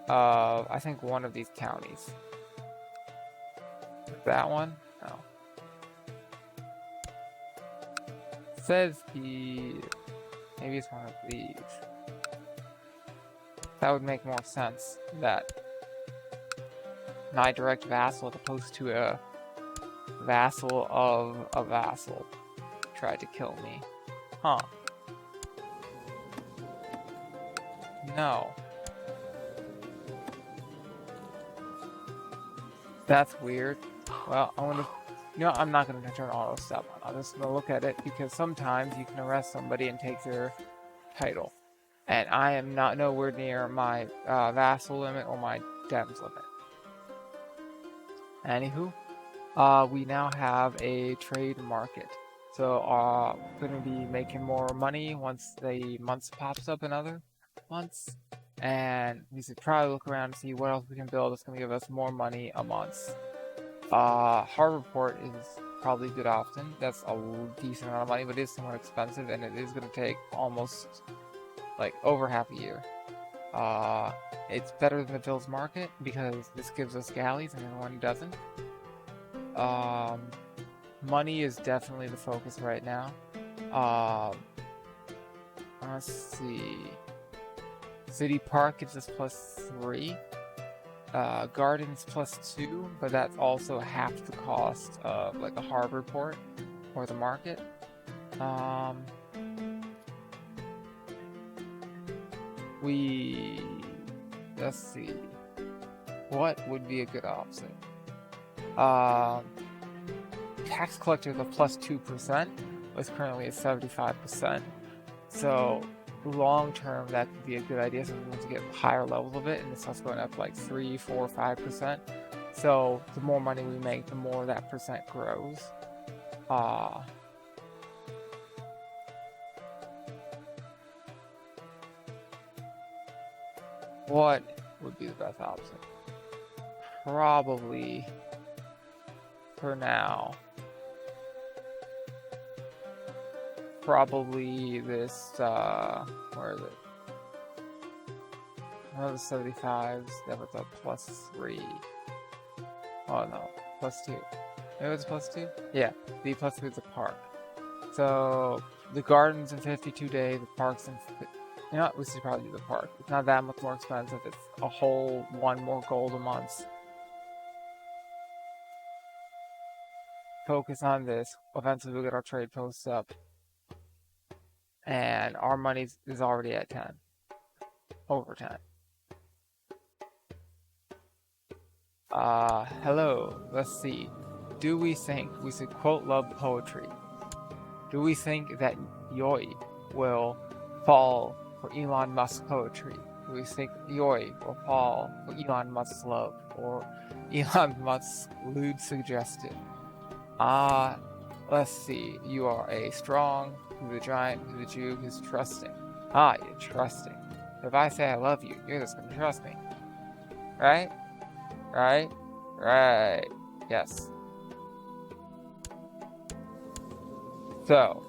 [SPEAKER 1] of, I think, one of these counties. That one? No. Says he... Maybe it's one of these. That would make more sense, that my direct vassal as opposed to a vassal of a vassal tried to kill me. Huh. No. That's weird. Well, I wonder... You know, I'm not going to turn auto step on. I'm just going to look at it, because sometimes you can arrest somebody and take their title. And I am not nowhere near my vassal limit or my dems limit. Anywho, we now have a trade market. So we're going to be making more money once the month pops up in other months. And we should probably look around and see what else we can build that's going to give us more money a month. Harbor Port is probably a good option. That's a decent amount of money, but it is somewhat expensive, and it is going to take almost, like, over half a year. It's better than the Ville's Market, because this gives us galleys, and the other one doesn't. Money is definitely the focus right now. Let's see. City Park gives us +3. Gardens +2, but that's also half the cost of like a harbor port or the market. Let's see, what would be a good option? Tax collector is a +2%, it's currently at 75%, so long term that could be a good idea. So we want to get higher levels of it, and this starts going up like 3, 4, 5%. So the more money we make, the more that percent grows. What would be the best option? Probably for now. Probably this, where is it? One of the 75s, that was a +3. Oh no, +2. Maybe it's +2? Yeah, the +3 is the park. So, the gardens in 52 days, the parks in... You know what, we should probably do the park. It's not that much more expensive, it's a whole 1 more gold a month. Focus on this, eventually we'll get our trade posts up. And our money is already at 10. Over 10. Hello. Let's see. Do we think we should quote love poetry? Do we think that Yoi will fall for Elon Musk poetry? Do we think Yoi or Paul or Elon Musk's love or Elon Musk's lewd suggestion? Let's see. You are a strong, who's a giant, who's a Jew, who's trusting. You're trusting. If I say I love you, you're just gonna trust me. Right? Right? Right. Yes. So,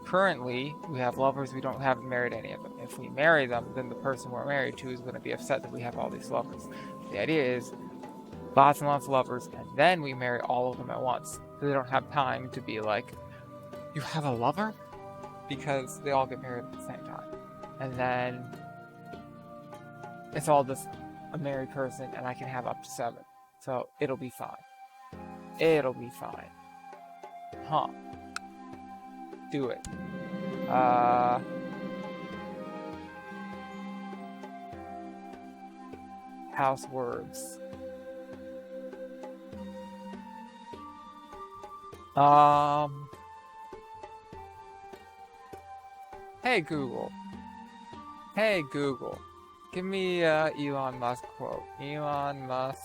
[SPEAKER 1] currently, we have lovers, we haven't married any of them. If we marry them, then the person we're married to is going to be upset that we have all these lovers. The idea is, lots and lots of lovers, and then we marry all of them at once. So they don't have time to be like, you have a lover? Because they all get married at the same time. And then, it's all just a married person, and I can have up to 7. So, it'll be fine. It'll be fine. Huh. Do it. House words. Hey Google. Hey Google. Give me Elon Musk quote. Elon Musk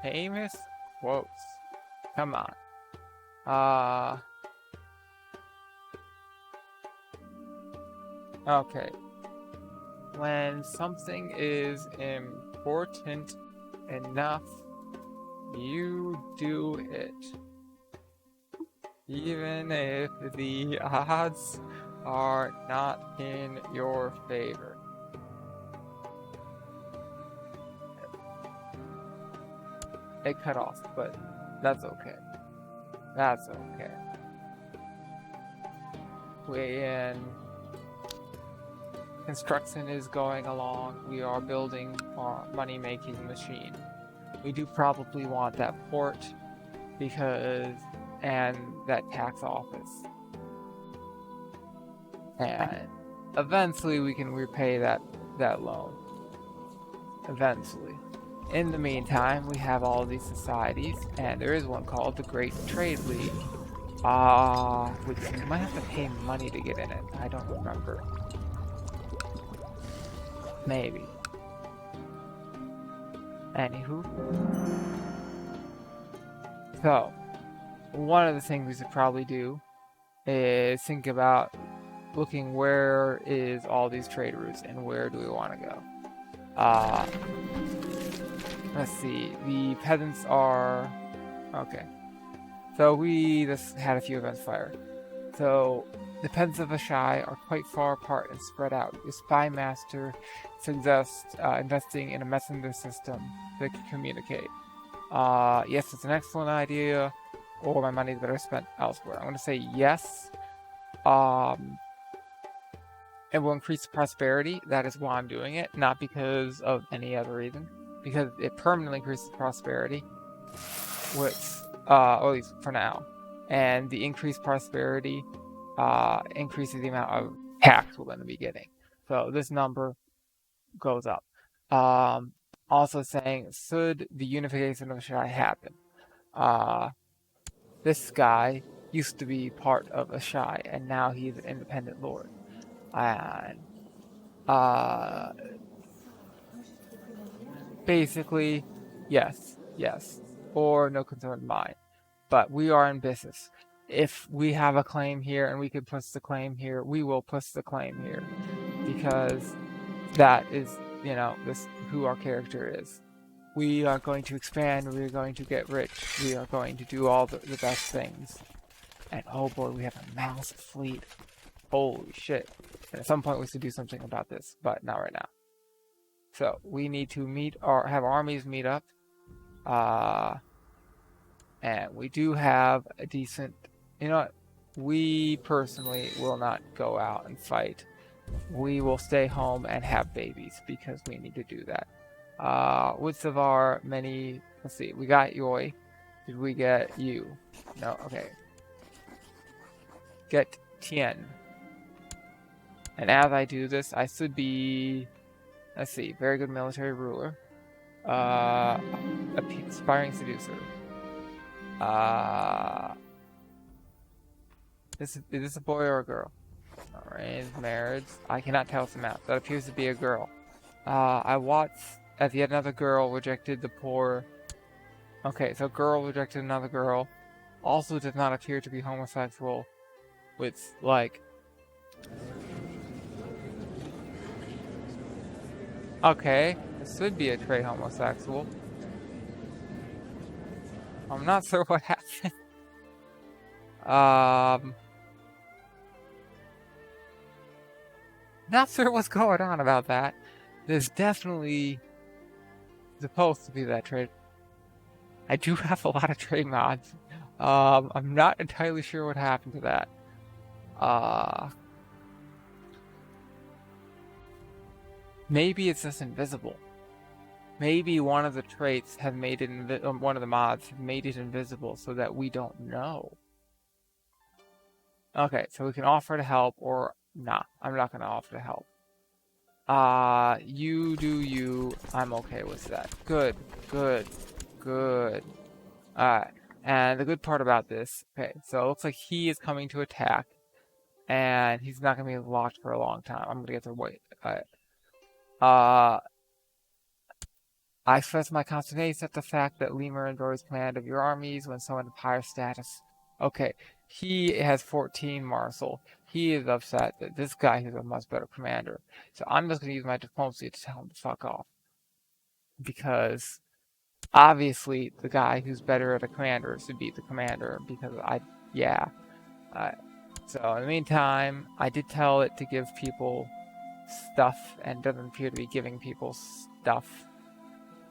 [SPEAKER 1] famous quotes. Come on. Okay. When something is important enough, you do it. Even if the odds are not in your favor. It cut off, but that's okay. That's okay. Construction is going along. We are building our money-making machine. We do probably want that port and that tax office. And eventually we can repay that loan. Eventually. In the meantime, we have all these societies, and there is one called the Great Trade League. Which you might have to pay money to get in it. I don't remember. Maybe. Anywho. So, one of the things we should probably do is think about looking where is all these trade routes and where do we want to go. Let's see. The peasants are... Okay. So we just had a few events fire. So the peasants of Ashai are quite far apart and spread out. Your spy master suggests investing in a messenger system that can communicate. Yes, it's an excellent idea, or my money's better spent elsewhere. I'm going to say yes. It will increase prosperity. That is why I'm doing it, not because of any other reason. Because it permanently increases prosperity, which, at least for now. And the increased prosperity increases the amount of tax we're going to be getting. So this number goes up. Also saying, should the unification of Ashai happen? This guy used to be part of Ashai, and now he's an independent lord. And basically, yes, or no concern of mine. But we are in business. If we have a claim here and we can push the claim here, we will push the claim here. Because that is, this who our character is. We are going to expand, we are going to get rich, we are going to do all the best things. And oh boy, we have a massive fleet. Holy shit. And at some point we should do something about this, but not right now. So, we need to have armies meet up. And we do have a decent... You know what? We personally will not go out and fight. We will stay home and have babies, because we need to do that. Which of our many... Let's see, we got Yoi. Did we get you? No, okay. Get Tien. And as I do this, I should be... Let's see, very good military ruler. Aspiring seducer. Is this a boy or a girl? Arranged marriage. I cannot tell it's a map. That appears to be a girl. I watched as yet another girl rejected the poor. Okay, so girl rejected another girl. Also does not appear to be homosexual. With, like... Okay, this should be a trait homosexual. I'm not sure what happened. Not sure what's going on about that. There's definitely supposed to be that trait. I do have a lot of trade mods. I'm not entirely sure what happened to that. Maybe it's just invisible. Maybe one of the traits have made it, one of the mods have made it invisible so that we don't know. Okay, so we can offer to help or nah, I'm not gonna offer to help. You do you, I'm okay with that. Good, good, good. Alright, and the good part about this, okay, so it looks like he is coming to attack, and he's not gonna be locked for a long time. I'm gonna get to wait. Alright. I express my consternation at the fact that Lemur enjoys command of your armies when so in higher status. Okay, he has 14 Marshal. He is upset that this guy is a much better commander. So I'm just going to use my diplomacy to tell him to fuck off. Because obviously the guy who's better at a commander should be the commander. Because so in the meantime, I did tell it to give people stuff and doesn't appear to be giving people stuff.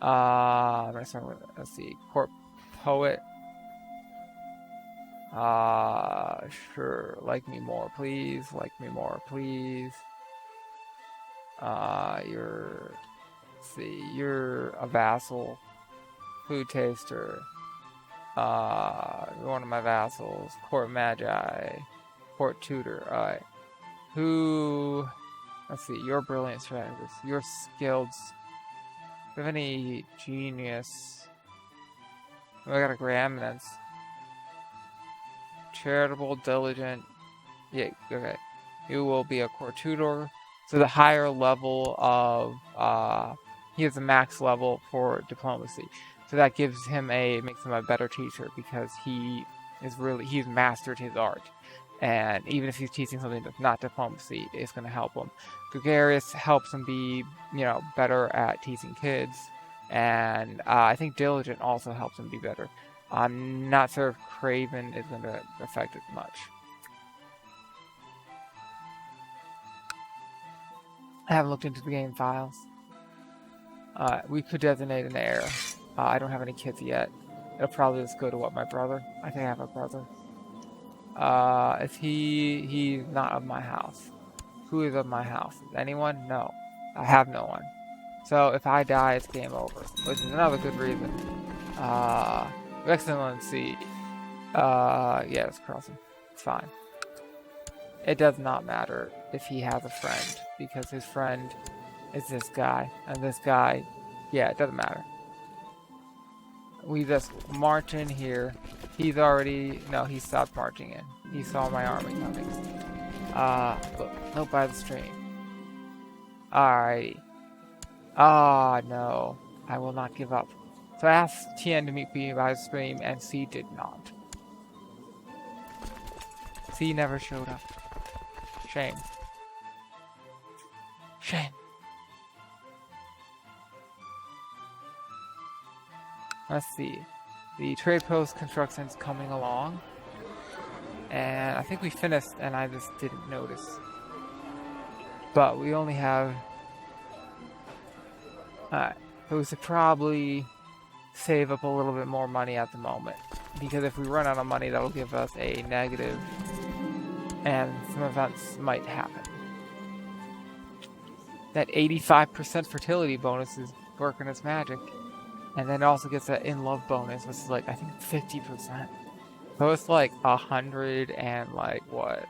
[SPEAKER 1] I'm gonna start with, let's see, Court Poet. Sure, like me more, please. Like me more, please. Let's see, you're a vassal. Food taster. You're one of my vassals. Court Magi. Court Tutor. Alright. Let's see, you're a brilliant strategist. You're skilled. Do you have any genius? Oh, I got a Grandminence. Charitable, diligent. Yeah, okay. You will be a court tutor. So the higher level of he has a max level for diplomacy. So that makes him a better teacher because he's mastered his art. And even if he's teaching something that's not diplomacy, it's going to help him. Gregarious helps him be, better at teaching kids. And I think Diligent also helps him be better. I'm not sure if Craven is going to affect it much. I haven't looked into the game files. We could designate an heir. I don't have any kids yet. It'll probably just go to my brother. I think I have a brother. Is he's not of my house. Who is of my house? Anyone? No. I have no one. So if I die, it's game over. Which is another good reason. Excellency. Yeah, let's cross him. It's fine. It does not matter if he has a friend, because his friend is this guy. And this guy, yeah, it doesn't matter. We just march in here. He stopped marching in. He saw my army coming. Look, note by the stream. Alrighty. No. I will not give up. So I asked Tien to meet me by the stream, and C did not. C never showed up. Shame. Shame. Let's see. The trade post construction's coming along. And I think we finished and I just didn't notice. But we only have... Alright. So we should probably save up a little bit more money at the moment. Because if we run out of money, that'll give us a negative. And some events might happen. That 85% fertility bonus is working its magic. And then it also gets that in-love bonus, which is like, I think 50%. So it's like 100 and like, what?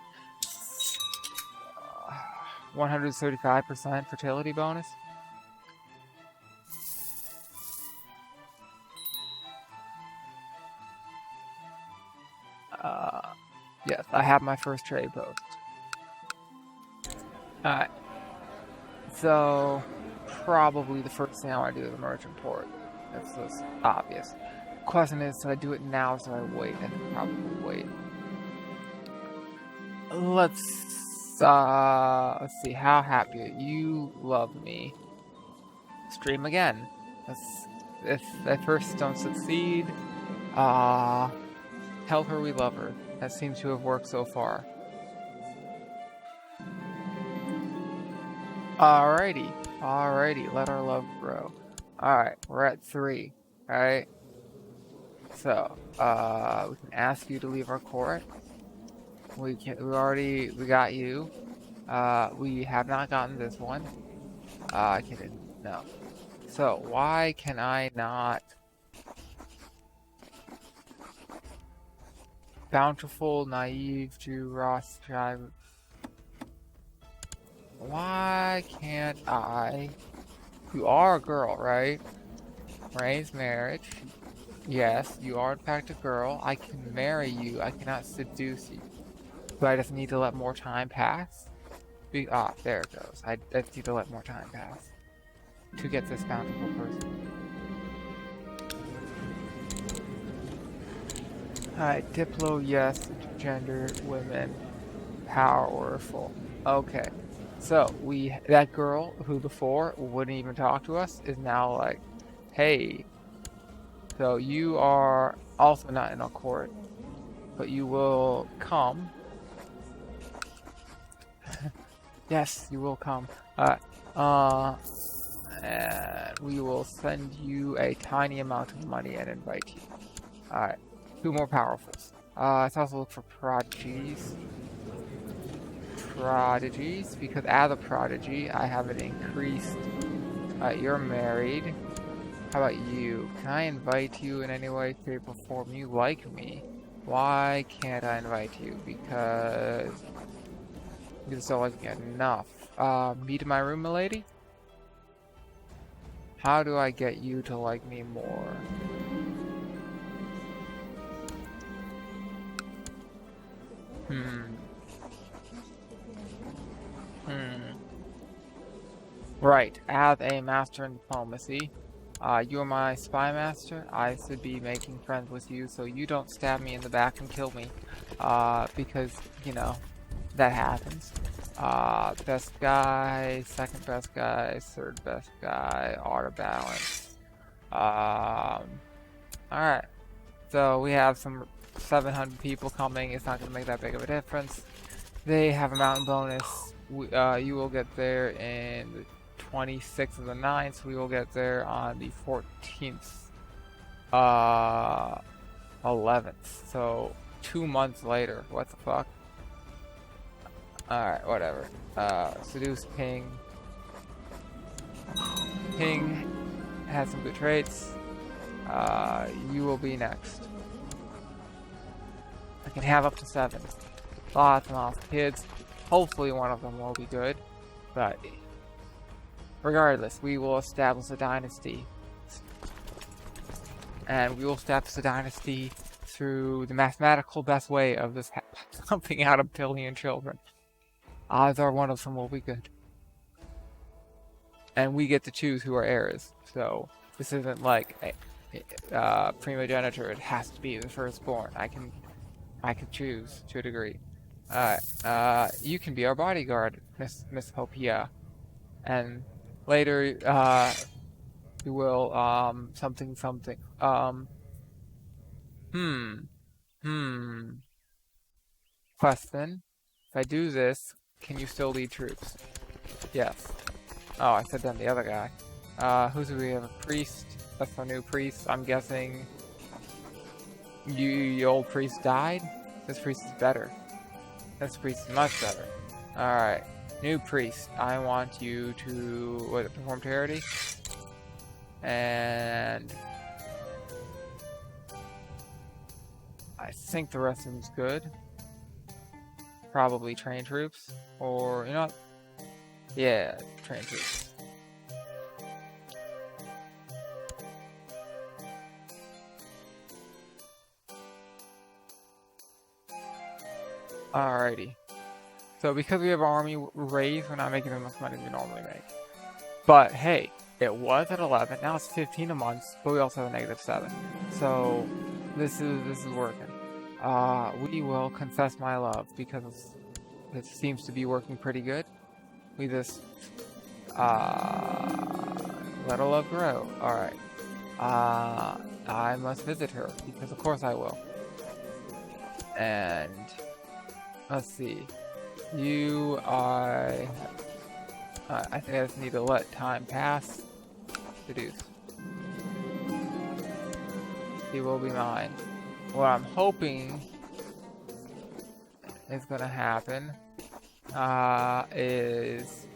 [SPEAKER 1] 135% fertility bonus? Yes, I have my first trade post. Alright, so probably the first thing I want to do is a merchant port. That's just obvious. Question is, should I do it now or should I wait? I think probably wait. Let's see, how happy are you? Love me. Stream again. If I first don't succeed, tell her we love her. That seems to have worked so far. Alrighty, let our love grow. Alright, we're at 3, alright? So, we can ask you to leave our court. We got you. We have not gotten this one. Kidding, no. So, why can I not... Bountiful, naive, Jew, Rothschild... Why can't I... You are a girl, right? Arranged marriage. Yes, you are in fact a girl. I can marry you. I cannot seduce you. But I just need to let more time pass? There it goes. I just need to let more time pass. To get this bountiful person. Alright, Diplo, yes. Gender, women. Powerful. Okay. So, that girl who before wouldn't even talk to us is now like, hey. So you are also not in our court, but you will come. Yes, you will come. And we will send you a tiny amount of money and invite you. Alright, 2 more powerfuls. Let's also look for prodigies. Because as a prodigy, I have it increased. You're married. How about you? Can I invite you in any way, shape, or form? You like me. Why can't I invite you? Because you just don't like me enough. Meet in my room, milady? How do I get you to like me more? Right, as a master in diplomacy, you are my spy master. I should be making friends with you so you don't stab me in the back and kill me. Because, you know, that happens. Best guy, second best guy, third best guy, auto balance. Alright. So we have some 700 people coming. It's not going to make that big of a difference. They have a mountain bonus. You will get there in the 26th of the 9th. We will get there on the 14th. 11th. So 2 months later. What the fuck? Alright, whatever. Seduce Ping. Ping has some good traits. You will be next. I can have up to 7. Lots and lots of kids. Hopefully one of them will be good. But regardless, we will establish a dynasty. And we will establish a dynasty through the mathematical best way of this something out of a billion children. Odds are one of them will be good. And we get to choose who our heir is. So this isn't like primogeniture. It has to be the firstborn. I can choose to a degree. Alright, you can be our bodyguard, Miss Hopia. And later, you will, something. Question. If I do this, can you still lead troops? Yes. Oh, I said then the other guy. Who do we have? A priest? That's our new priest. I'm guessing the old priest died? This priest is better. This priest is much better. Alright. New priest. I want you to perform charity. And I think the rest of them's good. Probably train troops. Or, you know what? Yeah, train troops. Alrighty. So because we have army raise, we're not making as much money as we normally make. But hey, it was at 11, now it's 15 a month, but we also have a -7. So this is working. We will confess my love because it seems to be working pretty good. We just let our love grow. Alright. I must visit her because of course I will. And let's see. You are I think I just need to let time pass. Seduce. He will be mine. What I'm hoping is gonna happen is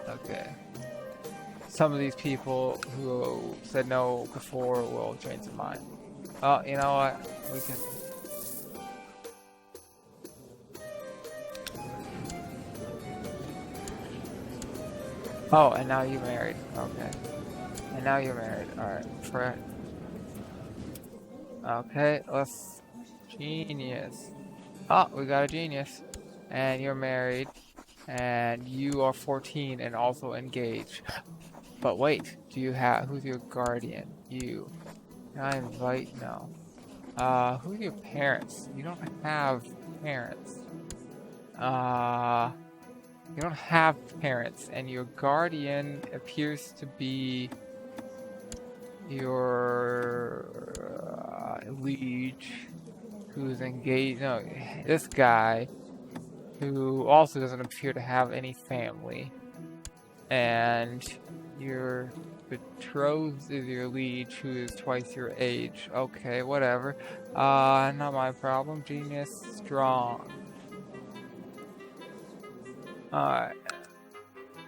[SPEAKER 1] okay. Some of these people who said no before will change their mind. Oh, you know what? We can. Oh, and now you're married. Okay. And now you're married. Alright. Correct. Okay, let's. Genius. Oh, we got a genius. And you're married. And you are 14 and also engaged. But wait, do you have. Who's your guardian? You. Can I invite? No. Who are your parents? You don't have parents. You don't have parents, and your guardian appears to be your liege, who's engaged. No, this guy, who also doesn't appear to have any family, and your betrothed is your liege, who is twice your age. Okay, whatever. Not my problem. Genius, strong.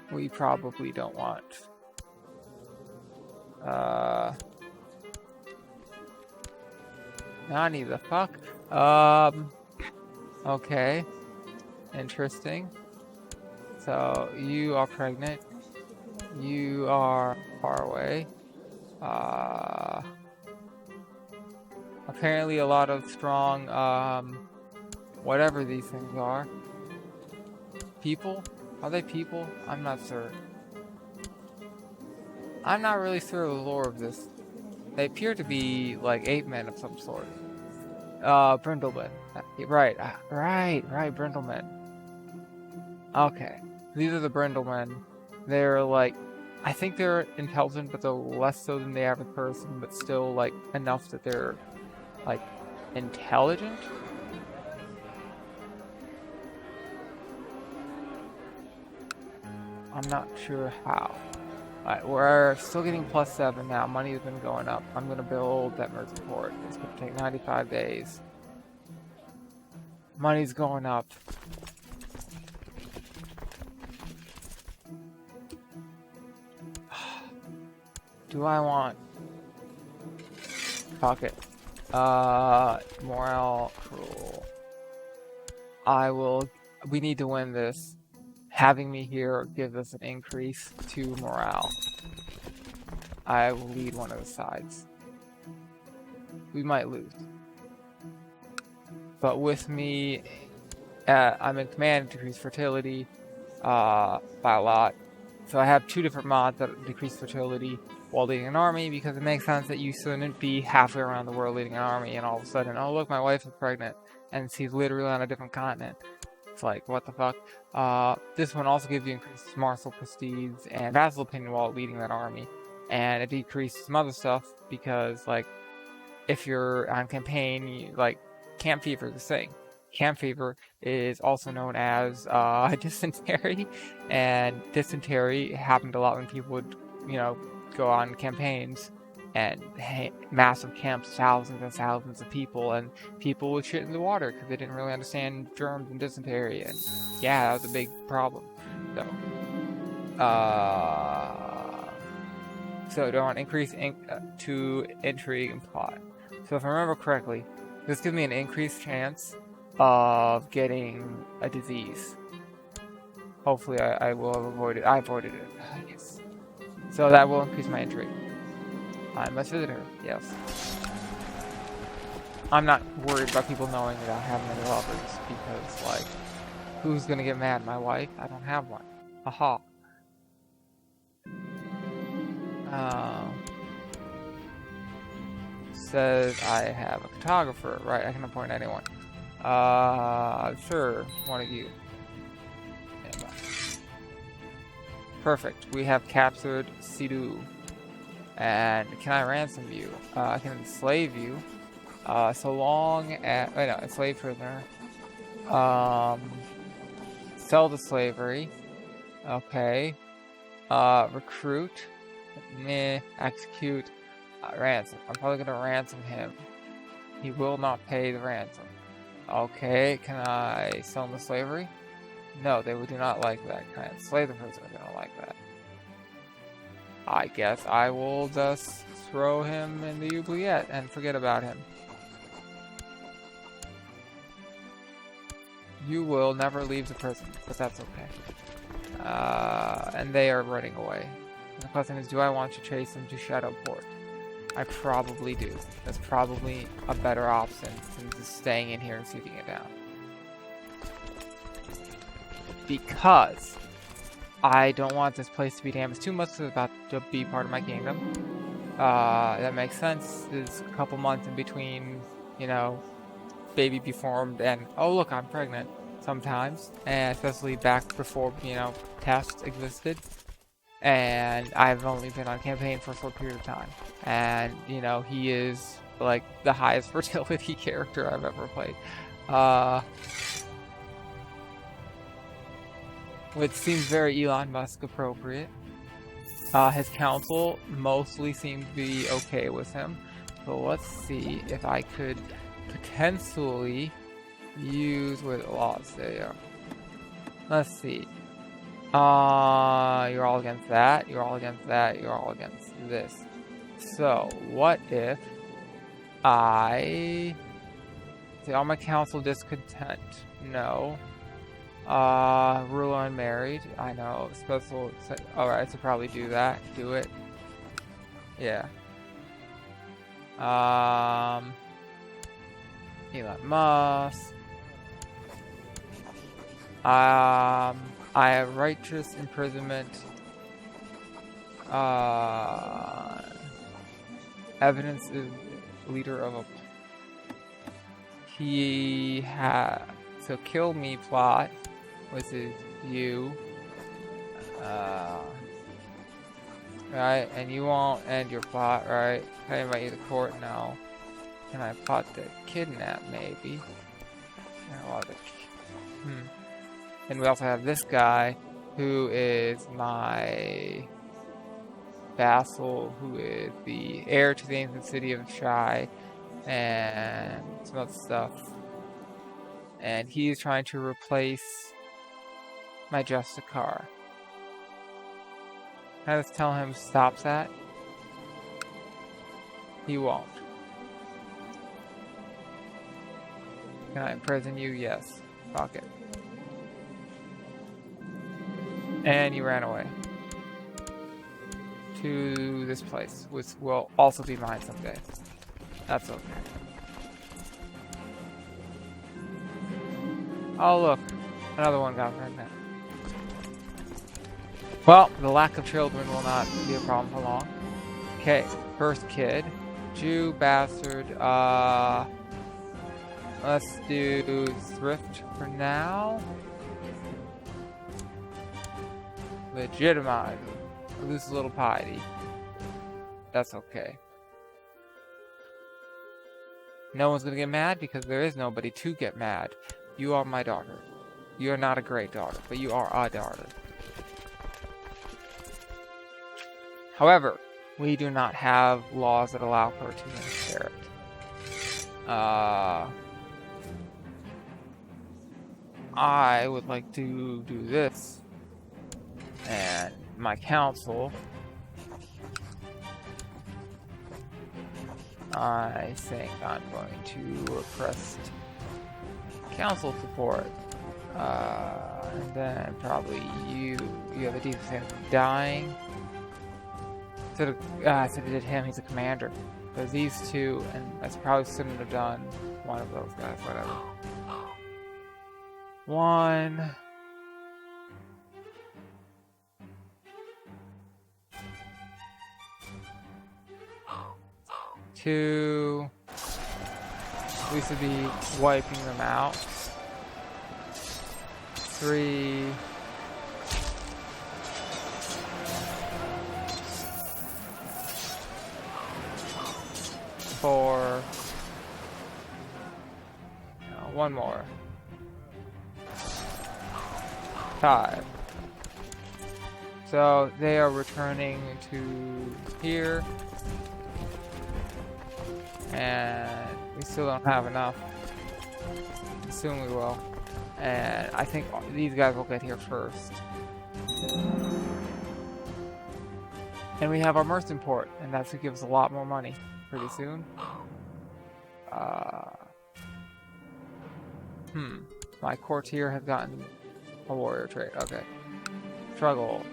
[SPEAKER 1] We probably don't want. Nani the fuck? Okay. Interesting. So, you are pregnant. You are far away. Apparently a lot of strong, whatever these things are. People? Are they people? I'm not sure. I'm not really sure of the lore of this. They appear to be like ape men of some sort. Brindlemen. Right, Brindlemen. Okay. These are the Brindlemen. They're like, I think they're intelligent, but they're less so than the average person, but still like enough that they're like intelligent. I'm not sure how. Alright, we're still getting +7 now. Money's been going up. I'm gonna build that merchant port. It's gonna take 95 days. Money's going up. Do I want? Fuck it. Morale cruel. I will. We need to win this. Having me here gives us an increase to morale. I will lead one of the sides. We might lose. But with me, I'm in command, decrease fertility by a lot. So I have 2 different mods that decrease fertility while leading an army, because it makes sense that you shouldn't be halfway around the world leading an army and all of a sudden, oh look, my wife is pregnant, and she's literally on a different continent. It's like, what the fuck? This one also gives you increased martial prestige and vassal opinion while leading that army. And it decreases some other stuff because, like, if you're on campaign, like, camp fever is the thing. Camp fever is also known as dysentery, and dysentery happened a lot when people would, go on campaigns and massive camps, thousands and thousands of people, and people would shit in the water because they didn't really understand germs and dysentery, and yeah, that was a big problem. So do I want increase to intrigue and plot? So if I remember correctly, this gives me an increased chance of getting a disease. Hopefully I will have avoided. I avoided it. Yes. So that will increase my intrigue. I must visit her. Yes. I'm not worried about people knowing that I have many lovers, because, like, who's gonna get mad? My wife? I don't have one. Haha. Says I have a photographer, right? I can appoint anyone. Sure, one of you. Yeah, perfect. We have captured Sidhu. And can I ransom you? I can enslave you. So long as... Wait, no, enslave prisoner. Sell to slavery. Okay. Recruit. Meh. Execute. Ransom. I'm probably gonna ransom him. He will not pay the ransom. Okay, can I sell him to slavery? No, they do not like that. Can I enslave the prisoner? They don't like that. I guess I will just throw him in the oubliette and forget about him. You will never leave the prison, but that's okay. And they are running away. And the question is, do I want to chase them to Shadowport? I probably do. That's probably a better option than just staying in here and shooting it down. Because I don't want this place to be damaged too much. It's about to be part of my kingdom. That makes sense. There's a couple months in between, you know, baby be formed and, oh look, I'm pregnant sometimes. And especially back before, you know, tests existed. And I've only been on campaign for a short period of time. And, you know, he is, like, the highest fertility character I've ever played. Which seems very Elon Musk appropriate. His council mostly seems to be okay with him. So let's see if I could potentially use with laws. There you go. Let's see. You're all against that, you're all against that, you're all against this. So, what if I... See, all my council discontent? No. Ruler unmarried? I know. Special... Alright, so probably do that. Do it. Yeah. Elon Musk. I have righteous imprisonment. Evidence is leader of a... He had... So kill me plot, which is you. Right, and you won't end your plot, right? Can I invite you to court? No. Can I plot to kidnap, maybe? And we also have this guy, who is my vassal, who is the heir to the ancient city of Shai, and some other stuff. And he's trying to replace my Justicar. Can I just tell him stop that? He won't. Can I imprison you? Yes. Fuck it. And you ran away. To this place, which will also be mine someday. That's okay. Oh look, another one got pregnant. Well, the lack of children will not be a problem for long. Okay, first kid. Jew, bastard, let's do thrift for now. Legitimize. Lose a little piety. That's okay. No one's gonna get mad because there is nobody to get mad. You are my daughter. You are not a great daughter, but you are a daughter. However, we do not have laws that allow her to inherit. I would like to do this. And my council, I think I'm going to request council support. And then probably you have a decent chance of dying. Instead of did him, he's a commander. There's these two, and I probably shouldn't have done one of those guys, whatever. 1. 2. We should be wiping them out. 3. 4. No, 1 more. 5. So they are returning to here. And we still don't have enough. Soon we will. And I think these guys will get here first. And we have our merchant port, and that's what gives us a lot more money pretty soon. My courtier has gotten a warrior trait. Okay. Struggle.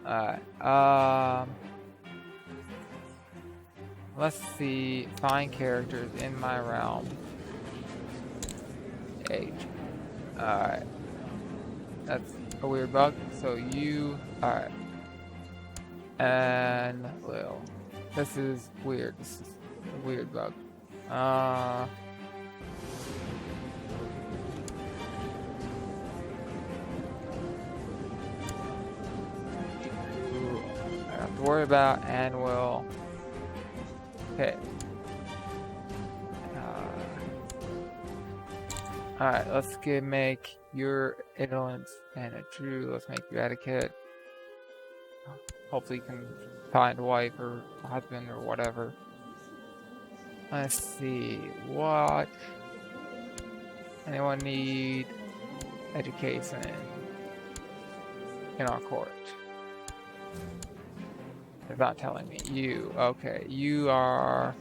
[SPEAKER 1] Alright. Let's see. Find characters in my realm. Age. Alright. That's a weird bug. So you. Alright. And Lil. This is weird. This is a weird bug. I don't have to worry about, and we'll. Okay. Alright, let's make your indolence and a Drew. Let's make you etiquette. Hopefully you can find a wife or a husband or whatever. Let's see, what? Anyone need education in our court? They're not telling me. You, okay, you are...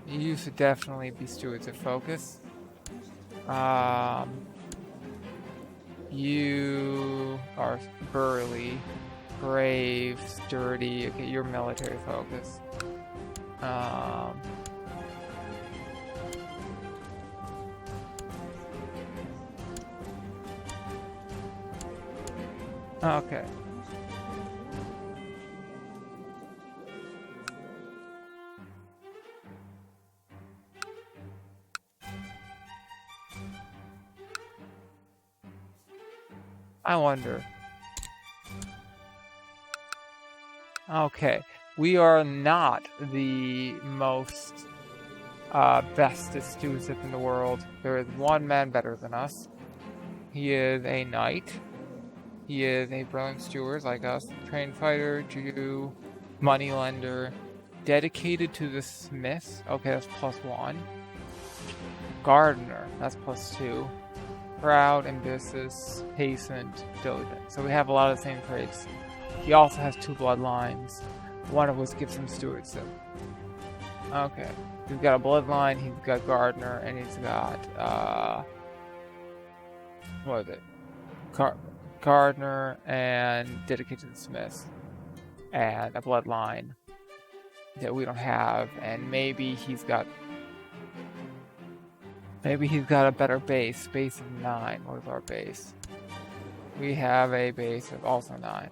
[SPEAKER 1] You should definitely be stewards of focus. You are burly. Brave, sturdy. Okay, you're military focused. Okay. I wonder. Okay, we are not the most bestest stewardship in the world. There is one man better than us. He is a knight. He is a brilliant steward like us. Trained fighter, Jew, moneylender, dedicated to the smiths. Okay, that's +1. Gardener, that's +2. Proud, ambitious, patient, diligent. So we have a lot of the same traits. He also has 2 bloodlines, one of which gives him stewardship. Okay, he's got a bloodline, he's got gardener, and he's got, what is it? Gardener and dedicated to the smiths. And a bloodline that we don't have, and maybe he's got a better base. Base of 9. What is our base? We have a base of also 9.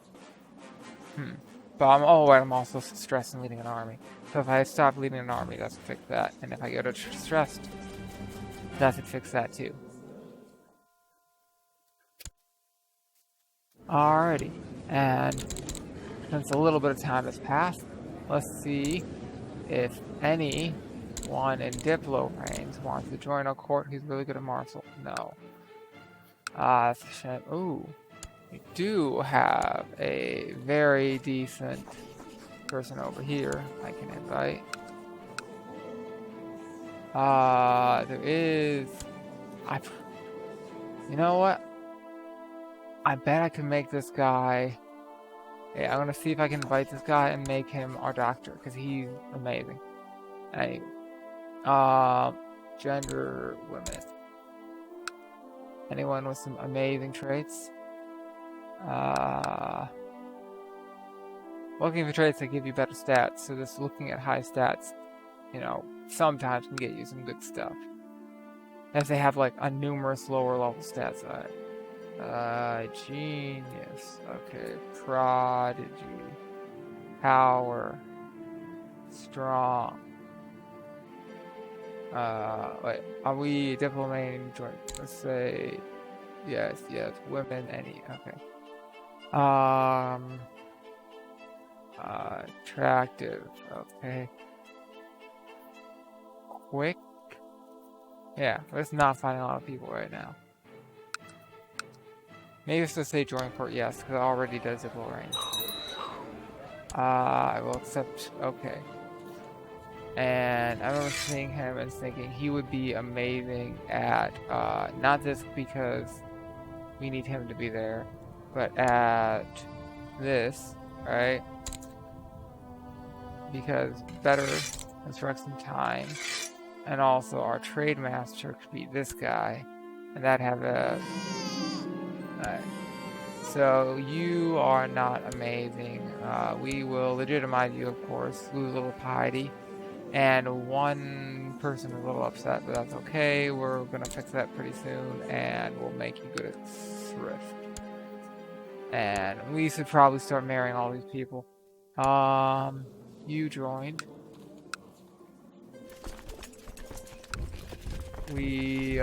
[SPEAKER 1] But I'm also stressed in leading an army. So if I stop leading an army, that's to fix that. And if I get stressed, that's to fix that too. Alrighty. And since a little bit of time has passed, let's see if anyone in Diplo range wants to join our court. He's really good at martial. No. That's a shame. Ooh. We do have a very decent person over here I can invite. There is... You know what? I bet I can make this guy... Yeah, I'm gonna see if I can invite this guy and make him our doctor, because he's amazing. Anyway. Gender, women. Anyone with some amazing traits? Looking for traits that give you better stats, so just looking at high stats, you know, sometimes can get you some good stuff. If they have like a numerous lower level stats. Genius. Okay, prodigy. Power. Strong. Wait, are we diplomating joint? Let's say, yes, women, any, okay. Attractive, okay. Quick? Yeah, let's not find a lot of people right now. Maybe it's to say join port, yes, because it already does it range. I will accept, okay. And I remember seeing him and thinking he would be amazing at, not just because we need him to be there, but at this, right? Because better instruction time, and also our trade master could be this guy, and that have a. Alright. So you are not amazing. We will legitimize you, of course. Lose a little piety. And one person is a little upset, but that's okay. We're gonna fix that pretty soon, and we'll make you good at thrift. And we should probably start marrying all these people. You joined. We,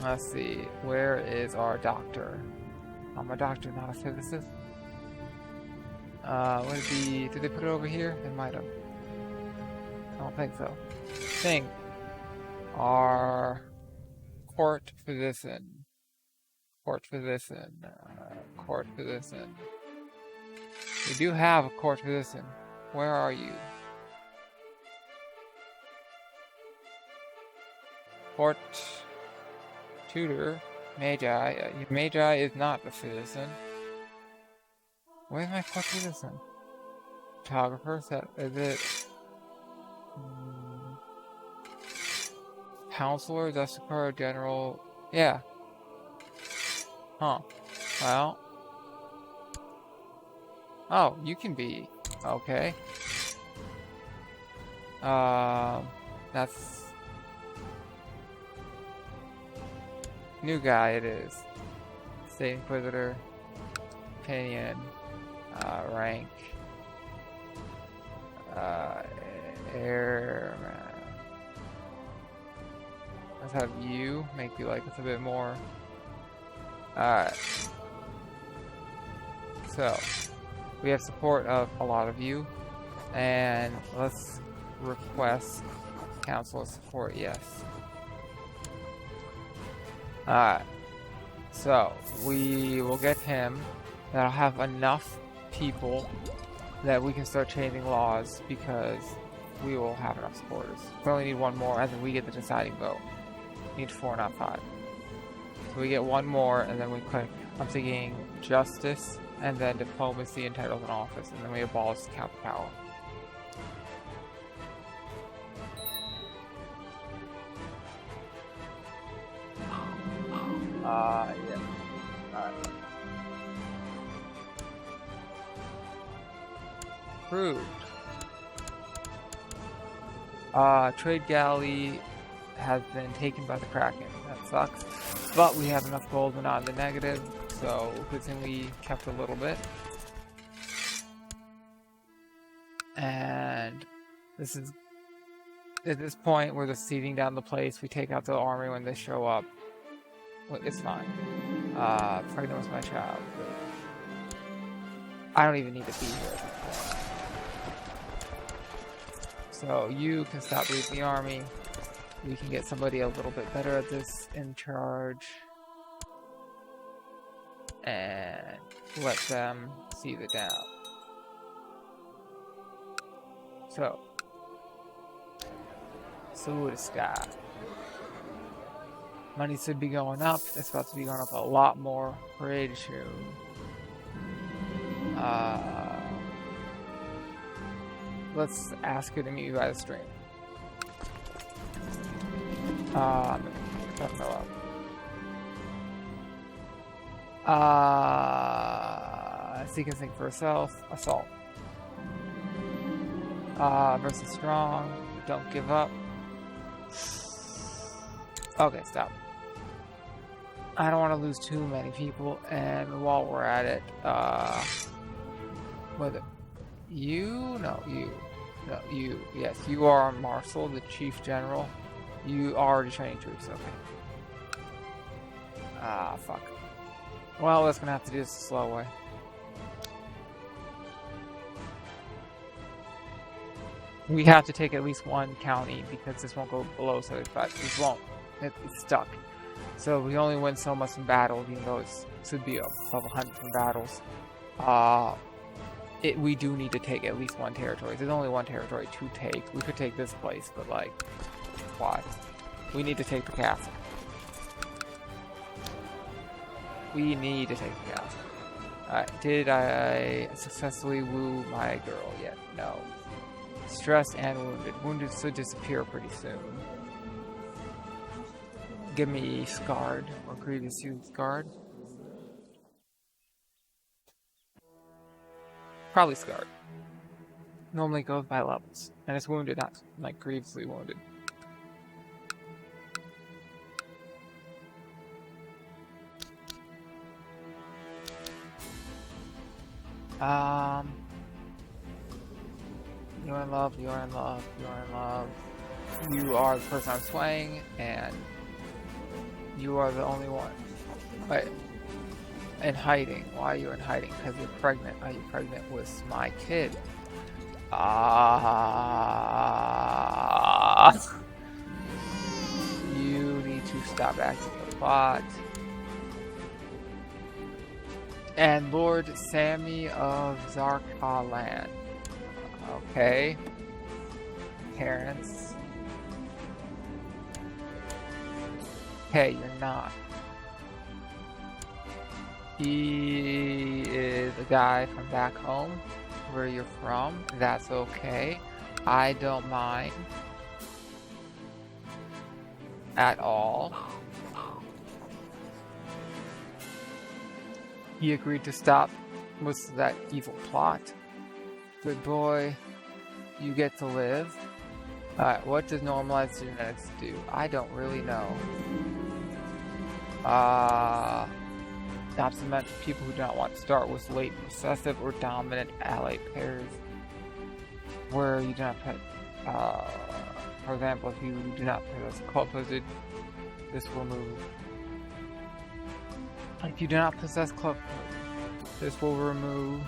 [SPEAKER 1] let's see, where is our doctor? I'm a doctor, not a physicist. Would it be, did they put it over here? They might have. I don't think so. Our court physician. Court physician. Court physician. We do have a court physician. Where are you? Court tutor. Magi. Magi is not a physician. Where's my court physician? Photographer? Is it? Counselor, Justicar, General. Yeah. Huh. Well. Oh, you can be. Okay. That's. New guy it is. State Inquisitor. Opinion. Rank. Airman. Let's have you make you like us a bit more. Alright. So, we have support of a lot of you. And let's request council support, yes. Alright. So, we will get him. That'll have enough people that we can start changing laws because we will have enough supporters. We only need one more and then we get the deciding vote. We need 4, not 5. So we get one more and then we click, I'm thinking justice and then diplomacy and titles in office and then we abolish the count power. Yeah. Alright. Approved. Trade galley has been taken by the Kraken. That sucks. But we have enough gold and not in the negative, so good thing we kept a little bit. And this is at this point we're just seeding down the place. We take out the army when they show up. It's fine. Pregnant with my child. I don't even need to be here. So you can stop leading the army. We can get somebody a little bit better at this in charge. And let them see the down. So. Salute the sky. Money should be going up. It's about to be going up a lot more pretty soon. let's ask her to meet you by the stream. I don't know. Seek and think for herself. Assault. Versus strong. Don't give up. Okay, stop. I don't want to lose too many people, and while we're at it, whether you, no, you, no, you, yes, you are Marshal, the Chief General. You are already training troops, okay. Fuck. Well, that's gonna have to do this the slow way. We have to take at least one county because this won't go below 75. This won't. It's stuck. So we only win so much in battle, even though it should be above 100 in battles. We do need to take at least one territory. There's only one territory to take. We could take this place, but like, why? We need to take the castle. We need to take the castle. Alright, did I successfully woo my girl yet? No. Stressed and wounded. Wounded should disappear pretty soon. Give me scarred or previous use scarred. Probably scarred. Normally goes by levels. And it's wounded, not like grievously wounded. You're in love, you're in love, you're in love. You are the person I'm swaying, and you are the only one. Wait. In hiding. Why are you in hiding? Because you're pregnant. Are you pregnant with my kid? You need to stop acting the plot. And Lord Sammy of Zarkaland. Okay. Parents. Hey, you're not. He is a guy from back home, where you're from. That's okay. I don't mind. At all. He agreed to stop with that evil plot. Good boy. You get to live. Alright, what does normalized genetics do? I don't really know. Stops meant for people who do not want to start with late recessive or dominant allied pairs. Where you do not pet, for example, if you do not possess club-footed, this will remove. If you do not possess club-footed, this will remove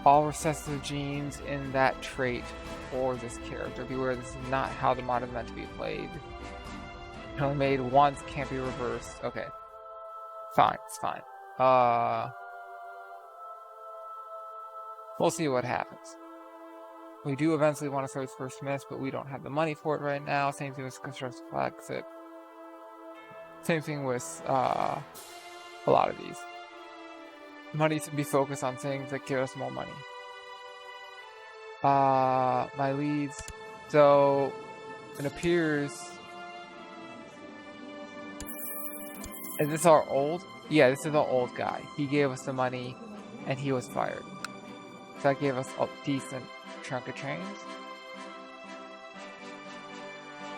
[SPEAKER 1] all recessive genes in that trait for this character. Beware, this is not how the mod is meant to be played. Only made once, can't be reversed. Okay. Fine, it's fine. We'll see what happens. We do eventually want to start First Miss, but we don't have the money for it right now. Same thing with Construction Flagship. Same thing with a lot of these. Money should be focused on things that give us more money. My leads. So it appears. Is this our old? Yeah, this is our old guy. He gave us the money, and he was fired. So that gave us a decent chunk of change.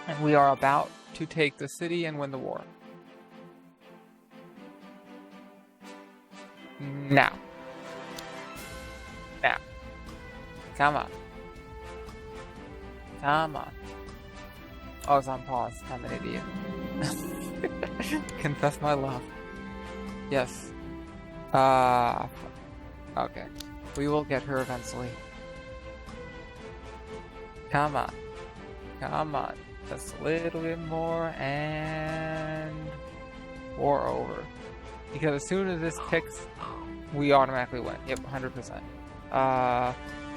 [SPEAKER 1] And we are about to take the city and win the war. Now. Come on. Come on. Oh, it's on pause. I'm an idiot. Confess my love. Yes. Okay. We will get her eventually. Come on. Come on. Just a little bit more and war over. Because as soon as this picks, we automatically win. Yep, 100%.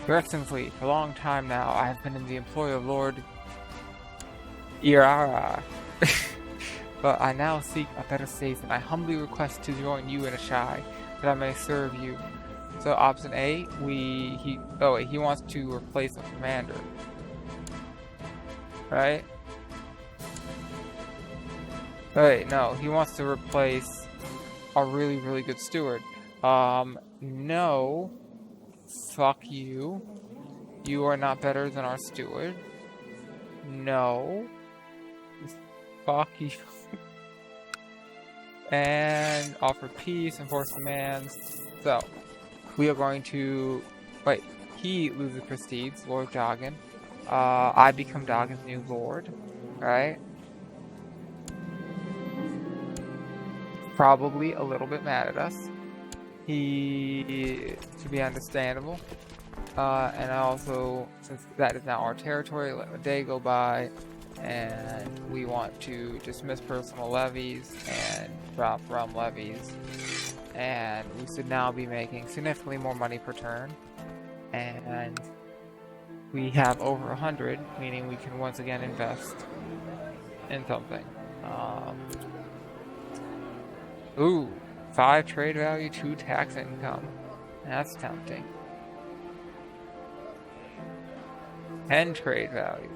[SPEAKER 1] Your Excellency, for a long time now, I have been in the employ of Lord Irara. But I now seek a better station. I humbly request to join you in a shy, that I may serve you. So option A, he wants to replace a commander, right? Wait, no, he wants to replace a really, really good steward. No, fuck you. You are not better than our steward. No, fuck you. And offer peace, enforce demands. So, we are going to... Wait, he loses prestige, Lord Doggin. I become Doggin's new lord, right? Probably a little bit mad at us. He... to be understandable. And also, since that is now our territory, let a day go by, and we want to dismiss personal levies and drop realm levies. And we should now be making significantly more money per turn. And we have over 100, meaning we can once again invest in something. Ooh, 5 trade value, 2 tax income. That's tempting. 10 trade value.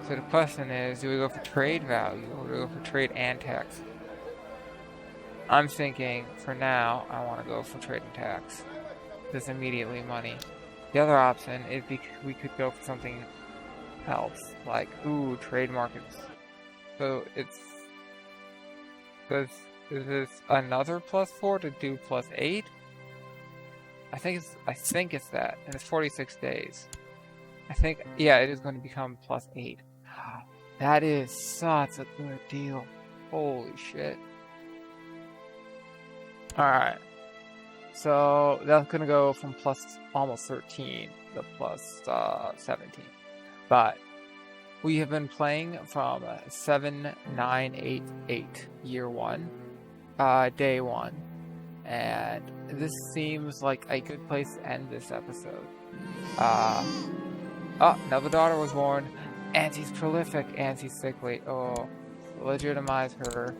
[SPEAKER 1] So the question is, do we go for trade value or do we go for trade and tax? I'm thinking, for now, I want to go for trade and tax. Just immediately money. The other option is we could go for something else, like, ooh, trade markets. So it's... is this another +4 to do +8? I think it's that, and it's 46 days. I think, yeah, it is going to become +8. That is such a good deal. Holy shit. Alright. So, that's going to go from almost 13 to +17. But, we have been playing from 7988, year 1, day 1. And this seems like a good place to end this episode. Oh, another daughter was born. Auntie's prolific, Auntie's sickly. Oh, legitimize her.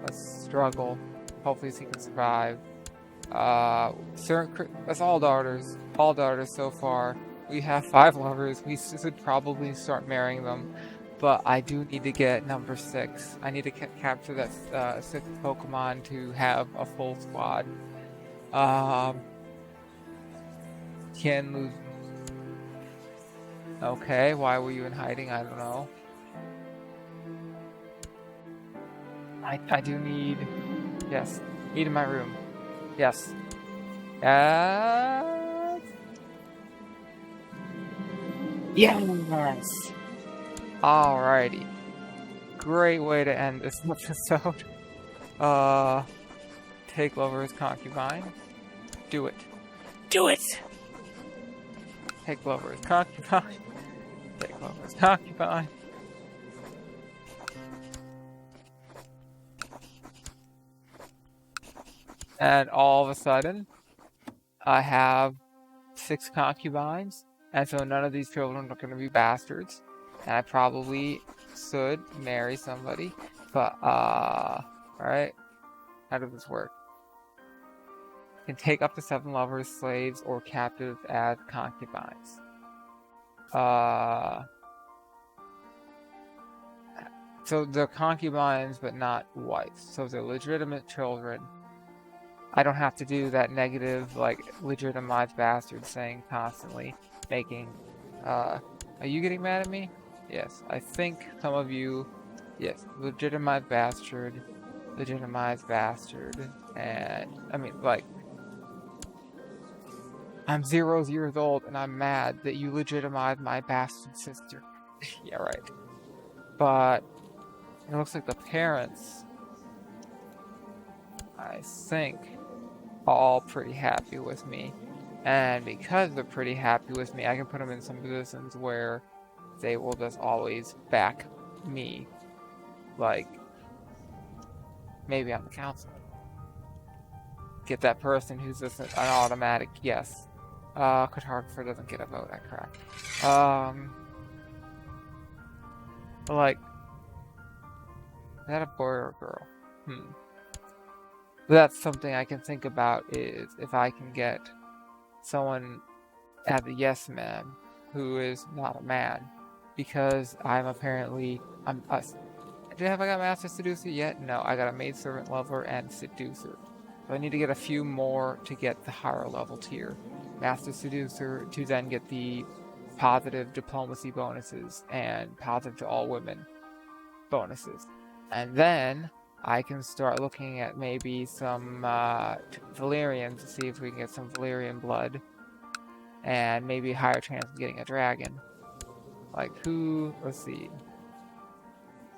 [SPEAKER 1] Let's struggle. Hopefully she can survive. That's all daughters. All daughters so far. We have 5 lovers. We should probably start marrying them. But I do need to get number 6. I need to capture that 6th Pokemon to have a full squad. Can lose. Okay, why were you in hiding? I don't know. I do need... Yes. Eat in my room. Yes. Yes! Alrighty. Great way to end this episode. Take Lover's concubine. Do it. Do it! Take Lover's concubine. Take Lover's concubine. And all of a sudden, I have 6 concubines, and so none of these children are going to be bastards. And I probably should marry somebody, but, alright? How does this work? Can take up to 7 lovers, slaves, or captives as concubines. So they're concubines, but not wives. So they're legitimate children. I don't have to do that negative, like, legitimized bastard saying constantly, making, are you getting mad at me? Yes, I think some of you, yes, legitimized bastard, and, I mean, like, I'm 0 years old and I'm mad that you legitimized my bastard sister. Yeah, right. But, it looks like the parents, I think, all pretty happy with me. And because they're pretty happy with me, I can put them in some positions where they will just always back me. Like, maybe on the council. Get that person who's just an automatic yes. Cartographer doesn't get a vote, I crack. Like, is that a boy or a girl? That's something I can think about, is if I can get someone as a yes man who is not a man, because I'm us. Have I got Master Seducer yet? No, I got a Maidservant Lover and Seducer. So I need to get a few more to get the higher level tier. Master Seducer to then get the positive diplomacy bonuses and positive to all women bonuses. And then I can start looking at maybe some Valyrians to see if we can get some Valyrian blood. And maybe a higher chance of getting a dragon. Like who, let's see.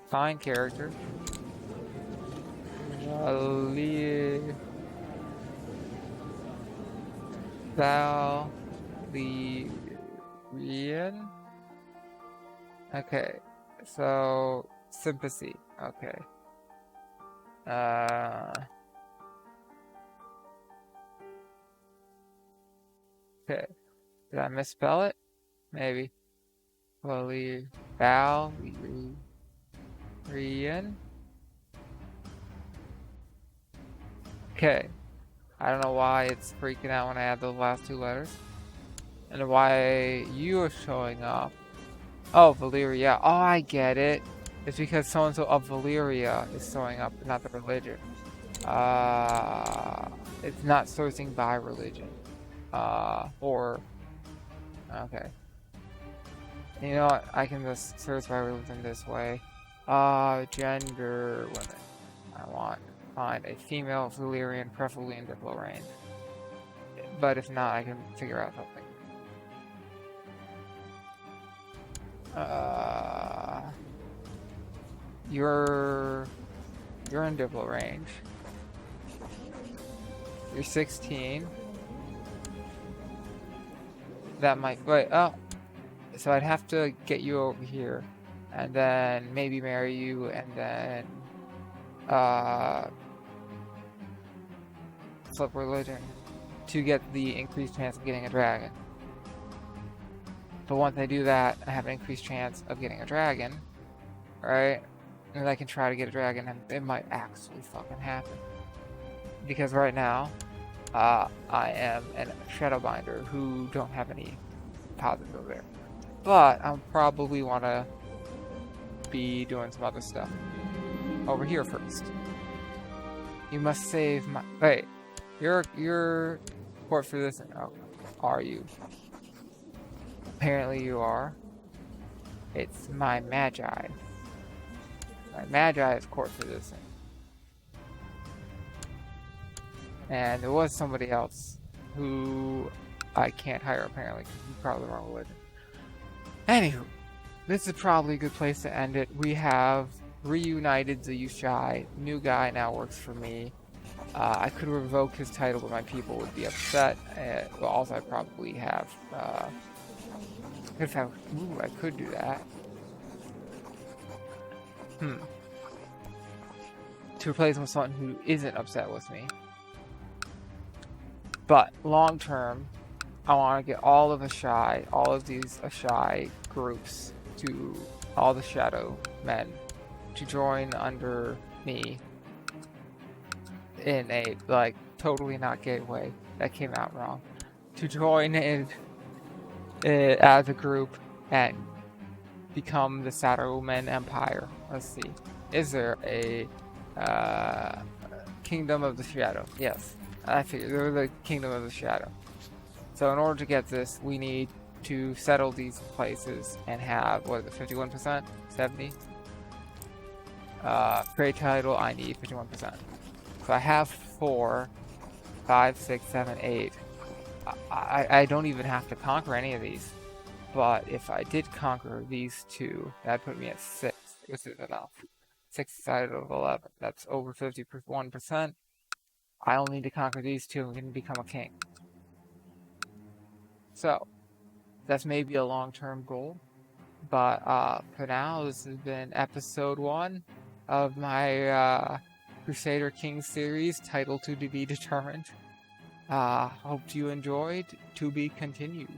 [SPEAKER 1] Find character. Valyrian. Okay, so sympathy. Okay. Okay. Did I misspell it? Maybe. Valyrian. Okay. I don't know why it's freaking out when I add those last two letters. And why you are showing up. Oh, Valyria. Oh, I get it. It's because so-and-so of Valyria is showing up, not the religion. It's not sourcing by religion. Okay. You know what? I can just search by religion this way. Gender, women. I want to find a female Valyrian, preferably in Diplo range. But if not, I can figure out something. You're in Diplo range. You're 16. That might wait. Oh, so I'd have to get you over here, and then maybe marry you, and then flip religion to get the increased chance of getting a dragon. But once I do that, I have an increased chance of getting a dragon, right? And I can try to get a dragon, and it might actually fucking happen. Because right now, I am a Shadowbinder who don't have any positive over there. But I'll probably want to be doing some other stuff over here first. You must save my... Wait, you're court for this? Oh, are you? Apparently you are. It's my Magi. My Magi is court for this thing. And there was somebody else who I can't hire apparently because he's probably the wrong religion. Anywho, this is probably a good place to end it. We have reunited the Yushai. New guy now works for me. I could revoke his title, but my people would be upset. Well, also I probably have. I could do that. To replace him with someone who isn't upset with me. But long term, I want to get all of Ashai, all of these Ashai groups, to all the Shadow Men, to join under me in a totally not gay way. That came out wrong. To join in as a group and become the Shadow Men Empire. Let's see. Is there a Kingdom of the Shadow? Yes. I figured they're the Kingdom of the Shadow. So in order to get this, we need to settle these places and have, what is it, 51%? 70? Trade title, I need 51%. So I have 4, 5, 6, 7, 8. I don't even have to conquer any of these. But if I did conquer these two, that'd put me at 6. This is enough. 6 out of 11. That's over 51%. I only need to conquer these two and can become a king. So, that's maybe a long-term goal. But for now, this has been episode 1 of my Crusader King series, title to be determined. Hope you enjoyed. To be continued.